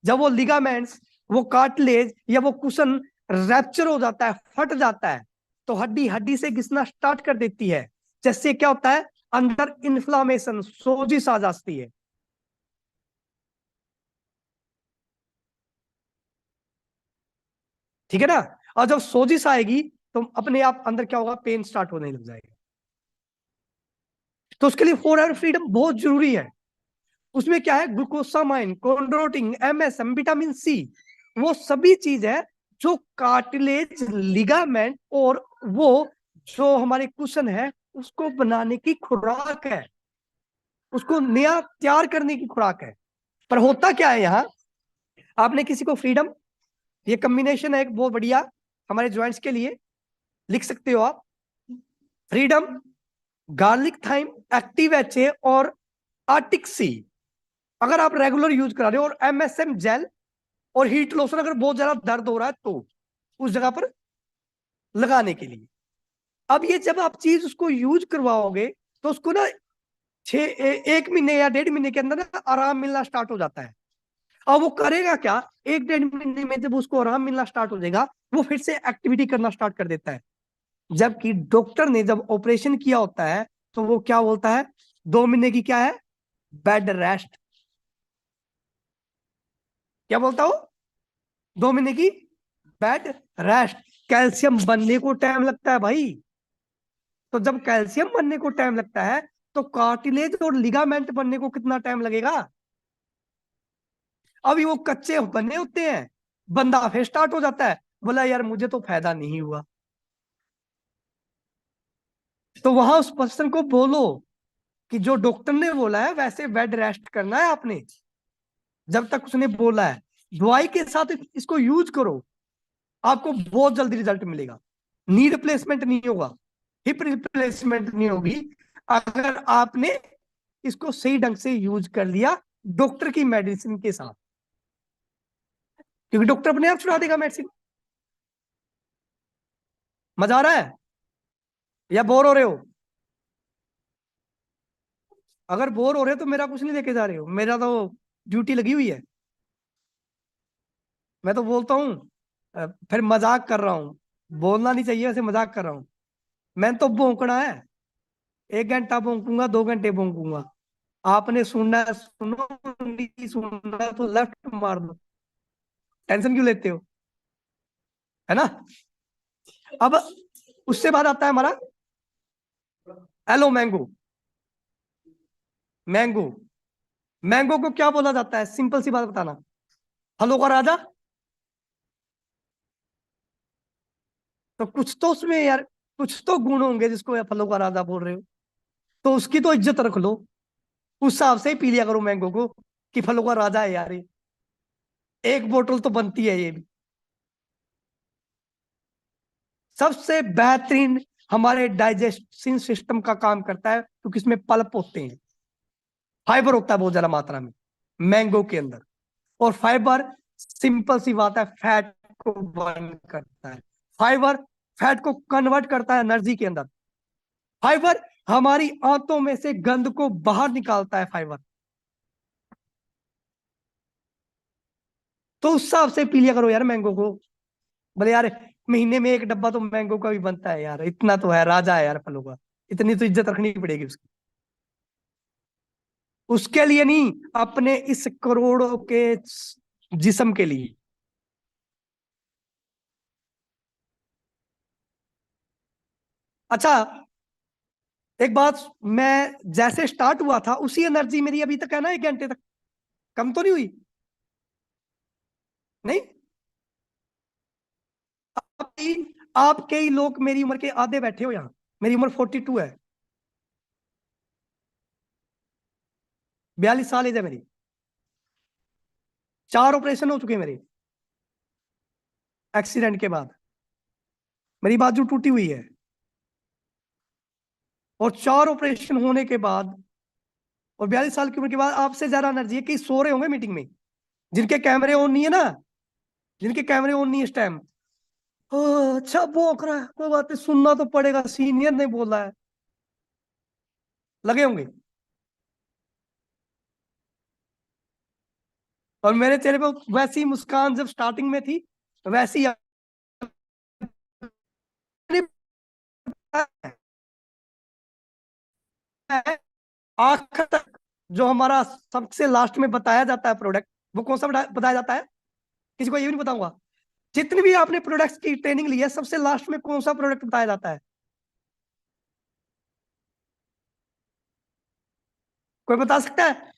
जब वो लिगामेंट्स, वो कार्टिलेज या वो कुशन रैप्चर हो जाता है, फट जाता है, तो हड्डी हड्डी से घिसना स्टार्ट कर देती है, जिससे क्या होता है, अंदर इन्फ्लामेशन, सोजिश आ जाती है। ठीक है ना? और जब सोजिश आएगी तो अपने आप अंदर क्या होगा, पेन स्टार्ट होने लग जाएगा। तो उसके लिए फॉरएवर फ्रीडम बहुत जरूरी है। उसमें क्या है, glucosamine, chondroitin, MSM, vitamin C, वो सभी चीज है जो कार्टिलेज, लिगामेंट और वो जो हमारे कुशन है उसको बनाने की खुराक है, उसको नया तैयार करने की खुराक है। पर होता क्या है यहाँ, आपने किसी को फ्रीडम, ये कॉम्बिनेशन है एक बहुत बढ़िया हमारे ज्वाइंट्स के लिए, लिख सकते हो आप, Freedom, garlic thyme, active HA और आर्टिक सी अगर आप रेगुलर यूज करा रहे हो, और एमएसएम जेल और हीट लोशन अगर बहुत ज्यादा दर्द हो रहा है तो उस जगह पर लगाने के लिए। अब ये जब आप चीज उसको यूज करवाओगे तो उसको ना 1 महीने या 1.5 महीने के अंदर ना आराम मिलना स्टार्ट हो जाता है। और वो करेगा क्या, 1-1.5 महीने में जब उसको आराम मिलना स्टार्ट हो जाएगा, वो फिर से एक्टिविटी करना स्टार्ट कर देता है। जबकि डॉक्टर ने जब ऑपरेशन किया होता है तो वो क्या बोलता है, 2 महीने की क्या है, बेड रेस्ट। क्या बोलता हूं, 2 महीने की बेड रेस्ट। कैल्शियम बनने को टाइम लगता है भाई, तो जब कैल्शियम बनने को टाइम लगता है तो कार्टिलेज और लिगामेंट बनने को कितना टाइम लगेगा। अभी वो कच्चे बने होते हैं, बंदा फिर स्टार्ट हो जाता है, बोला यार मुझे तो फायदा नहीं हुआ। तो वहां उस पर्सन को बोलो कि जो डॉक्टर ने बोला है वैसे बेड रेस्ट करना है आपने, जब तक उसने बोला है, दवाई के साथ इसको यूज करो, आपको बहुत जल्दी रिजल्ट मिलेगा। नी रिप्लेसमेंट नहीं होगा, हिप रिप्लेसमेंट नहीं होगी, अगर आपने इसको सही ढंग से यूज कर लिया डॉक्टर की मेडिसिन के साथ, क्योंकि डॉक्टर अपने आप छुड़ा देगा मेडिसिन। मजा आ रहा है या बोर हो रहे हो? अगर बोर हो रहे हो तो मेरा कुछ नहीं लेके जा रहे हो, मेरा तो ड्यूटी लगी हुई है। मैं तो बोलता हूँ, फिर मजाक कर रहा हूँ, बोलना नहीं चाहिए, वैसे मजाक कर रहा हूँ। मैंने तो भौंकना है, 1 घंटा भौंकूंगा, 2 घंटे भौंकूंगा। आपने सुनना है सुनो, नहीं सुनना तो लेफ्ट मार दो, टेंशन क्यों लेते हो, है ना? अब उससे बाद आता है हमारा एलो मैंगो। मैंगो, मैंगो को क्या बोला जाता है, सिंपल सी बात बताना, फलों का राजा। तो कुछ तो उसमें यार, कुछ तो गुण होंगे जिसको यार फलों का राजा बोल रहे हो, तो उसकी तो इज्जत रख लो, उस हिसाब से ही पी लिया करो मैंगो को कि फलों का राजा है यार ये। एक बोतल तो बनती है ये भी। सबसे बेहतरीन हमारे डाइजेस्टिव सिस्टम का काम करता है, क्योंकि इसमें पल्प होते हैं, फाइबर होता है बहुत ज्यादा मात्रा में। मैंगो के अंदर। और फाइबर सिंपल सी बात है, फैट को बर्न करता है। फाइबर फैट को कन्वर्ट करता है एनर्जी के अंदर। फाइबर हमारी आंतों में से गंद को बाहर निकालता है फाइबर। तो उस हिसाब से पी लिया करो यार मैंगो को। बोले यार महीने में एक डब्बा तो मैंगो का भी बनता है यार, इतना तो है, राजा है यार फलों का, इतनी तो इज्जत रखनी पड़ेगी उसकी। उसके लिए नहीं, अपने इस करोड़ों के जिस्म के लिए। अच्छा, एक बात, मैं जैसे स्टार्ट हुआ था उसी एनर्जी मेरी अभी तक है ना, 1 घंटे तक कम तो नहीं हुई? नहीं। अभी आपके ही लोग मेरी उम्र के आधे बैठे हो यहाँ। मेरी उम्र 42 है, 42 साल एज है मेरी। 4 ऑपरेशन हो चुके हैं मेरे एक्सीडेंट के बाद। मेरी बाजू टूटी हुई है, और 4 ऑपरेशन होने के बाद और 42 साल की उम्र के बाद आपसे ज्यादा एनर्जी है। कि सो रहे होंगे मीटिंग में, जिनके कैमरे ऑन नहीं है ना, जिनके कैमरे ऑन नहीं है इस टाइम। अच्छा भौंक रहा है, कोई बात नहीं, सुनना तो पड़ेगा, सीनियर ने बोला है, लगे होंगे। और मेरे चेहरे पे वैसी मुस्कान जब स्टार्टिंग में थी वैसी आखिर तक। जो हमारा सबसे लास्ट में बताया जाता है प्रोडक्ट, वो कौन सा बताया जाता है? किसी को ये भी नहीं बताऊंगा। जितनी भी आपने प्रोडक्ट्स की ट्रेनिंग ली है, सबसे लास्ट में कौन सा प्रोडक्ट बताया जाता है? कोई बता सकता है?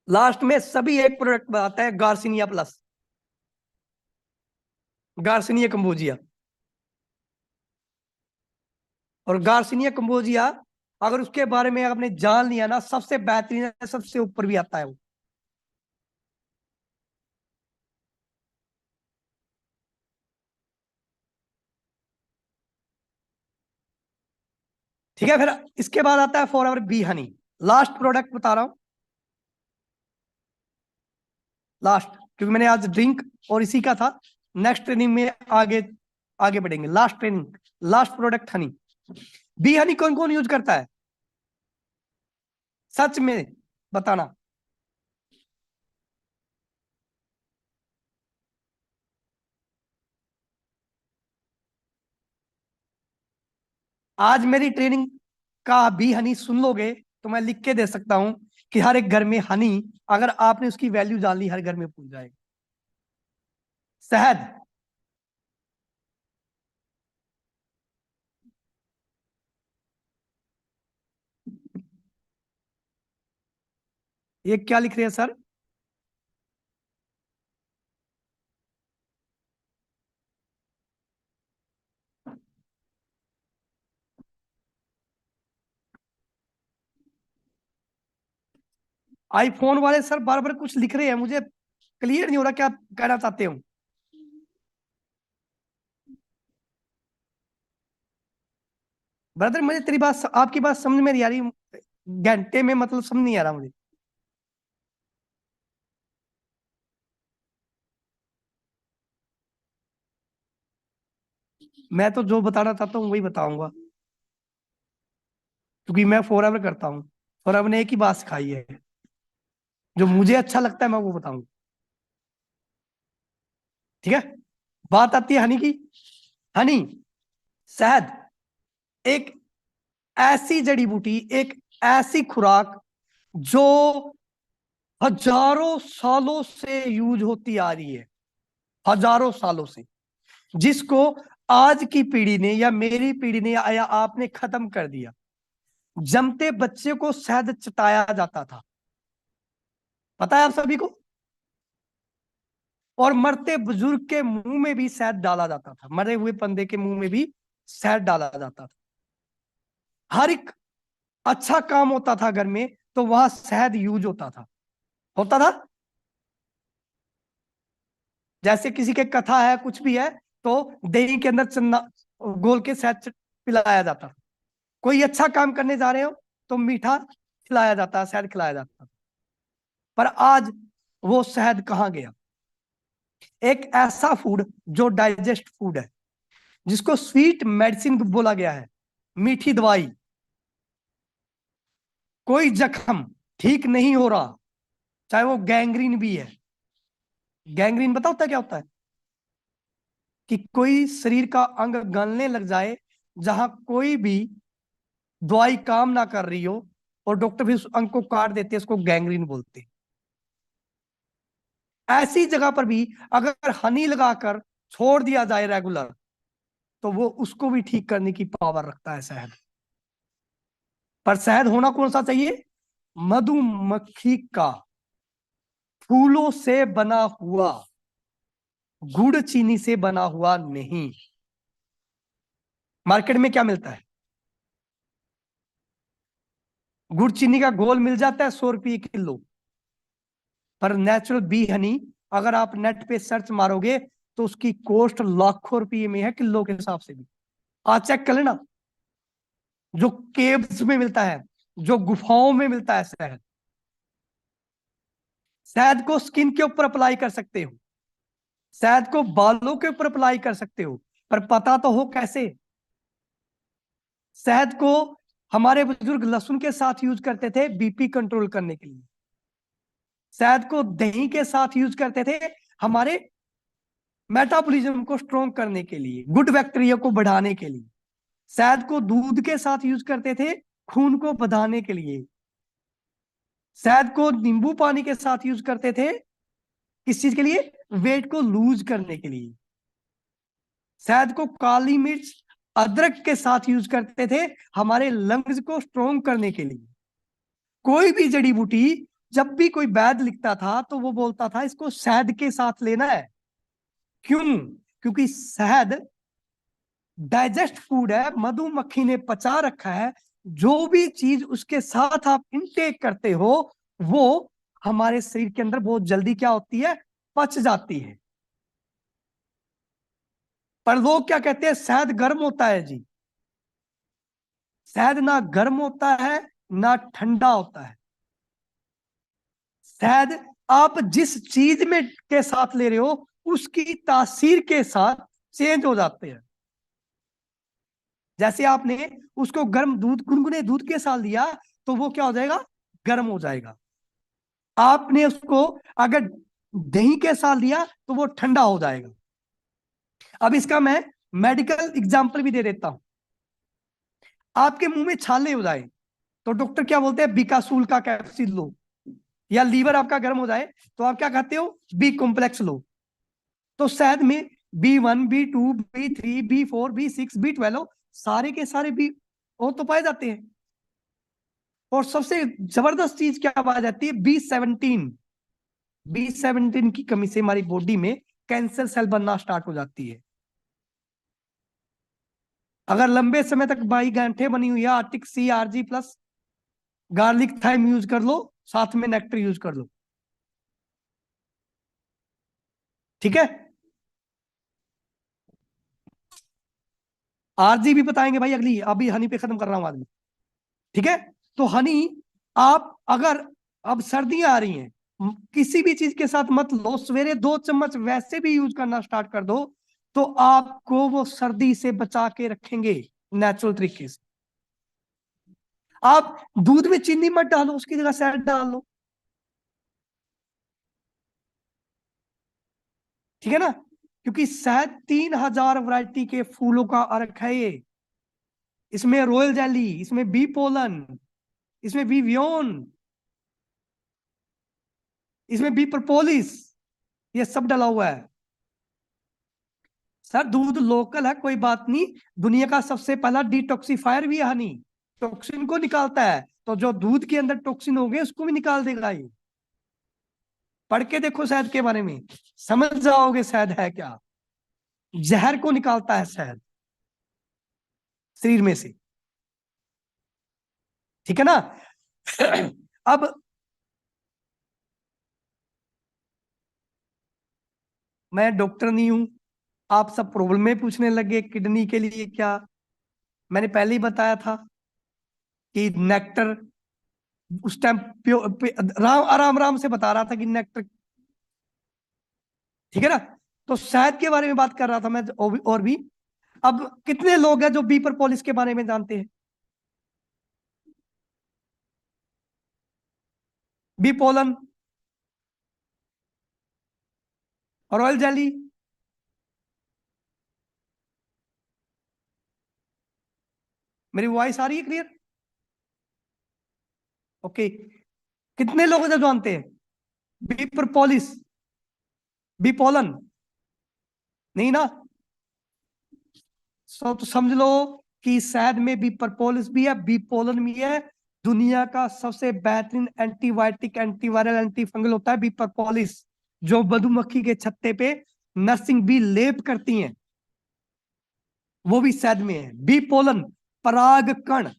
लास्ट में सभी एक प्रोडक्ट बताता है, गार्सिनिया प्लस, गार्सिनिया कंबोजिया। और गार्सिनिया कंबोजिया, अगर उसके बारे में आपने जान लिया ना, सबसे बेहतरीन है, सबसे ऊपर भी आता है वो। ठीक है, फिर इसके बाद आता है for ever be Honey. Last product बता रहा हूं, लास्ट, क्योंकि मैंने आज ड्रिंक और इसी का था। नेक्स्ट ट्रेनिंग में आगे आगे बढ़ेंगे। Last training, last product Honey. B Honey कौन कौन यूज करता है? सच में बताना। आज मेरी ट्रेनिंग का बी हनी सुन लोगे तो मैं लिख के दे सकता हूं कि हर एक घर में हनी, अगर आपने उसकी वैल्यू जान ली, हर घर में पूछ जाएगा। शहद, ये क्या लिख रहे हैं सर? आईफोन वाले सर बार बार कुछ लिख रहे हैं, मुझे क्लियर नहीं हो रहा क्या कहना चाहते हो। ब्रदर मुझे तेरी बात, आपकी बात समझ में नहीं आ रही। घंटे में मतलब समझ नहीं आ रहा मुझे। मैं तो जो बताना चाहता हूँ वही बताऊंगा, क्योंकि मैं फॉर एवर करता हूँ। फॉर एवर ने एक ही बात सिखाई है, जो मुझे अच्छा लगता है मैं वो बताऊंगा। ठीक है, बात आती है हनी की। हनी, शहद, एक ऐसी जड़ी बूटी, एक ऐसी खुराक जो हजारों सालों से यूज होती आ रही है, हजारों सालों से, जिसको आज की पीढ़ी ने या मेरी पीढ़ी ने या आपने खत्म कर दिया। जमते बच्चे को शहद चटाया जाता था, पता है आप सभी को। और मरते बुजुर्ग के मुंह में भी शहद डाला जाता था, मरे हुए बंदे के मुंह में भी शहद डाला जाता था। हर एक अच्छा काम होता था घर में तो वहां शहद यूज होता था, होता था। जैसे किसी के कथा है, कुछ भी है, तो दही के अंदर चन्ना घोल के शहद पिलाया जाता। कोई अच्छा काम करने जा रहे हो तो मीठा खिलाया जाता, शहद खिलाया जाता। पर आज वो शहद कहाँ गया? एक ऐसा फूड जो डाइजेस्ट फूड है, जिसको स्वीट मेडिसिन बोला गया है, मीठी दवाई। कोई जख्म ठीक नहीं हो रहा, चाहे वो गैंग्रीन भी है। गैंग्रीन पता होता है क्या होता है? कि कोई शरीर का अंग गलने लग जाए, जहां कोई भी दवाई काम ना कर रही हो, और डॉक्टर भी उस अंग को काट देते हैं, उसको गैंग्रीन बोलते हैं। ऐसी जगह पर भी अगर हनी लगाकर छोड़ दिया जाए रेगुलर, तो वो उसको भी ठीक करने की पावर रखता है शहद। पर शहद होना कौन सा चाहिए? मधुमक्खी का फूलों से बना हुआ, गुड़ चीनी से बना हुआ नहीं। मार्केट में क्या मिलता है? गुड़ चीनी का घोल मिल जाता है 100 रुपये किलो। पर नेचुरल बी हनी अगर आप नेट पे सर्च मारोगे तो उसकी कॉस्ट लाखों रुपये में है, किलो के हिसाब से भी। आज चेक कर लेना, जो केव्स में मिलता है, जो गुफाओं में मिलता है शहद। शहद को स्किन के ऊपर अप्लाई कर सकते हो, शहद को बालों के ऊपर अप्लाई कर सकते हो, पर पता तो हो कैसे। शहद को हमारे बुजुर्ग लहसुन के साथ यूज करते थे बीपी कंट्रोल करने के लिए। शहद को दही के साथ यूज करते थे हमारे मेटाबॉलिज्म को स्ट्रॉन्ग करने के लिए, गुड बैक्टीरिया को बढ़ाने के लिए। शहद को दूध के साथ यूज करते थे खून को बढ़ाने के लिए। शहद को नींबू पानी के साथ यूज करते थे किस चीज के लिए? वेट को लूज करने के लिए। शहद को काली मिर्च अदरक के साथ यूज करते थे हमारे लंग्स को स्ट्रॉन्ग करने के लिए। कोई भी जड़ी बूटी जब भी कोई वैद्य लिखता था तो वो बोलता था इसको शहद के साथ लेना है। क्यों? क्योंकि शहद डाइजेस्ट फूड है, मधुमक्खी ने पचा रखा है। जो भी चीज उसके साथ आप इनटेक करते हो, वो हमारे शरीर के अंदर बहुत जल्दी क्या होती है? पच जाती है। पर लोग क्या कहते हैं? शहद गर्म होता है जी। शहद ना गर्म होता है ना ठंडा होता है। शहद आप जिस चीज में के साथ ले रहे हो उसकी तासीर के साथ चेंज हो जाते हैं। जैसे आपने उसको गर्म दूध, गुनगुने दूध के साथ लिया तो वो क्या हो जाएगा? गर्म हो जाएगा। आपने उसको अगर दही के साथ लिया तो वो ठंडा हो जाएगा। अब इसका मैं मेडिकल एग्जांपल भी दे देता हूं। आपके मुंह में छाले हो जाए तो डॉक्टर क्या बोलते हैं? बिकासूल का कैप्सूल लो। या लीवर आपका गर्म हो जाए तो आप क्या कहते हो? बी कॉम्प्लेक्स लो। तो शहद में B1, B2, B3, B4, B6, B12 सारे के सारे बी वो तो पाए जाते हैं। और सबसे जबरदस्त चीज क्या पाई जाती है? B17। B17 की कमी से हमारी बॉडी में कैंसर सेल बनना स्टार्ट हो जाती है। अगर लंबे समय तक बाई गांठें बनी हुई है, आर्टिक सी, RG+, गार्लिक थाइम यूज कर लो, साथ में नेक्टर यूज कर लो। ठीक है? RG भी बताएंगे भाई अगली, अभी हनी पे खत्म कर रहा हूं आदमी। ठीक है? तो हनी आप अगर, अब सर्दियां आ रही हैं, किसी भी चीज के साथ मत लो, सवेरे 2 चम्मच वैसे भी यूज करना स्टार्ट कर दो तो आपको वो सर्दी से बचा के रखेंगे नेचुरल तरीके से। आप दूध में चीनी मत डालो, उसकी जगह शहद डाल लो। ठीक है ना? क्योंकि शहद 3000 वैरायटी के फूलों का अर्क है ये। इसमें रॉयल जेली, इसमें बी पोलन, इसमें बी वियोन, इसमें बी प्रपोलिस, ये सब डला हुआ है। सर दूध लोकल है कोई बात नहीं, दुनिया का सबसे पहला डिटॉक्सिफायर भी है हनी। टॉक्सिन को निकालता है, तो जो दूध के अंदर टॉक्सिन हो गए उसको भी निकाल देगा ये। पढ़ के देखो शहद के बारे में, समझ जाओगे शहद है क्या। जहर को निकालता है शहद शरीर में से। ठीक है ना? अब मैं डॉक्टर नहीं हूं, आप सब प्रॉब्लम में पूछने लगे किडनी के लिए क्या, मैंने पहले ही बताया था कि नेक्टर उस टाइम राम आराम आराम से बता रहा था कि नेक्टर, ठीक है ना। तो शहद के बारे में बात कर रहा था मैं, और भी। अब कितने लोग हैं जो बी प्रोपोलिस के बारे में जानते हैं? बी पोलन, रॉयल जेली, मेरी वॉइस आ रही है क्लियर? ओके। कितने लोग हैं जो जानते हैं बी प्रोपोलिस, बी पोलन? नहीं ना। तो समझ लो कि शहद में बी प्रोपोलिस भी है, बी पोलन भी है। दुनिया का सबसे बेहतरीन एंटीबायोटिक, एंटीवायरल, एंटी फंगल होता है बी प्रोपोलिस, जो मधुमक्खी के छत्ते पे नर्सिंग बी लेप करती हैं, वो भी शहद में है। बी पोलन पराग कण,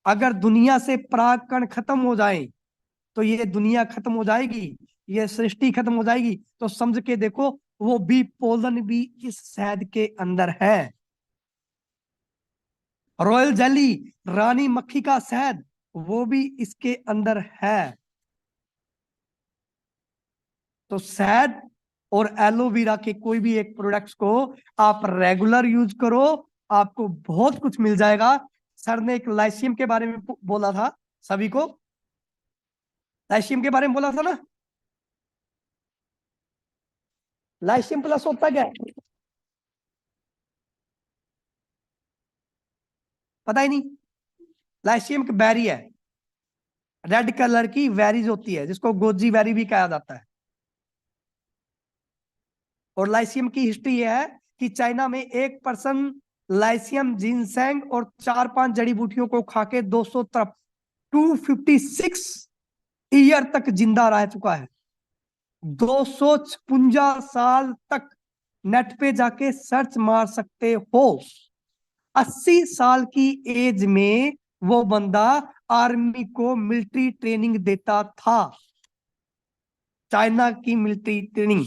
अगर दुनिया से पराग कण खत्म हो जाए तो ये दुनिया खत्म हो जाएगी, ये सृष्टि खत्म हो जाएगी। तो समझ के देखो, वो बी पोलन भी इस शहद के अंदर है। रॉयल जेली, रानी मक्खी का शहद, वो भी इसके अंदर है। तो शहद और एलोवेरा के कोई भी एक प्रोडक्ट्स को आप रेगुलर यूज करो, आपको बहुत कुछ मिल जाएगा। सर ने एक लाइसियम के बारे में बोला था सभी को, लाइसियम के बारे में बोला था ना। लाइसियम प्लस होता क्या है? पता ही नहीं। लाइसियम की बैरी है, रेड कलर की वेरीज होती है, जिसको गोजी वेरी भी कहा जाता है। और लाइसियम की हिस्ट्री ये है कि चाइना में एक पर्सन लाइसियम, जिनसेंग और 4-5 जड़ी बूटियों को खाके 256 ईयर तक जिंदा रह चुका है। 256 साल तक। नेट पे जाके सर्च मार सकते हो। 80 साल की एज में वो बंदा आर्मी को मिलिट्री ट्रेनिंग देता था, चाइना की मिलिट्री ट्रेनिंग।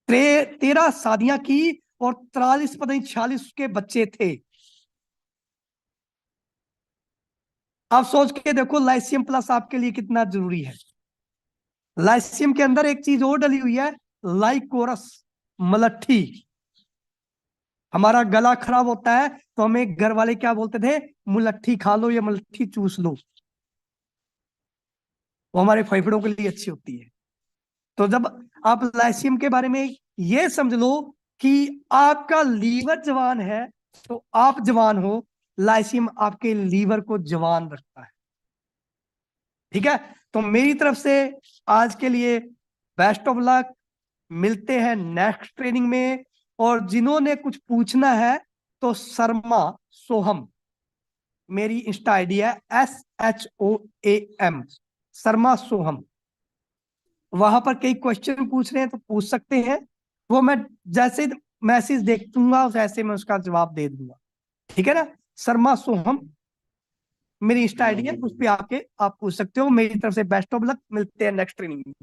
13 शादियां की और 43 पता नहीं 46 उसके बच्चे थे। आप सोच के देखो लाइसियम प्लस आपके लिए कितना जरूरी है। लाइसियम के अंदर एक चीज और डली हुई है, लाइकोरस, मलट्ठी। हमारा गला खराब होता है तो हमें घर वाले क्या बोलते थे? मुलट्ठी खा लो या मलट्ठी चूस लो, वो हमारे फेफड़ों के लिए अच्छी होती है। तो जब आप लाइसियम के बारे में ये समझ लो कि आपका लीवर जवान है तो आप जवान हो, लाइसियम आपके लीवर को जवान रखता है। ठीक है, तो मेरी तरफ से आज के लिए बेस्ट ऑफ लक। मिलते हैं नेक्स्ट ट्रेनिंग में। और जिन्होंने कुछ पूछना है तो शर्मा सोहम, मेरी इंस्टा आईडी है SHOAM, शर्मा सोहम। वहां पर कई क्वेश्चन पूछ रहे हैं तो पूछ सकते हैं, वो मैं जैसे मैसेज देखूंगा वैसे मैं उसका जवाब दे दूंगा। ठीक है ना। शर्मा सोहम मेरी इंस्टा आईडी है, उस पर आके आप पूछ सकते हो। मेरी तरफ से बेस्ट ऑफ लक। मिलते हैं नेक्स्ट ट्रेनिंग में।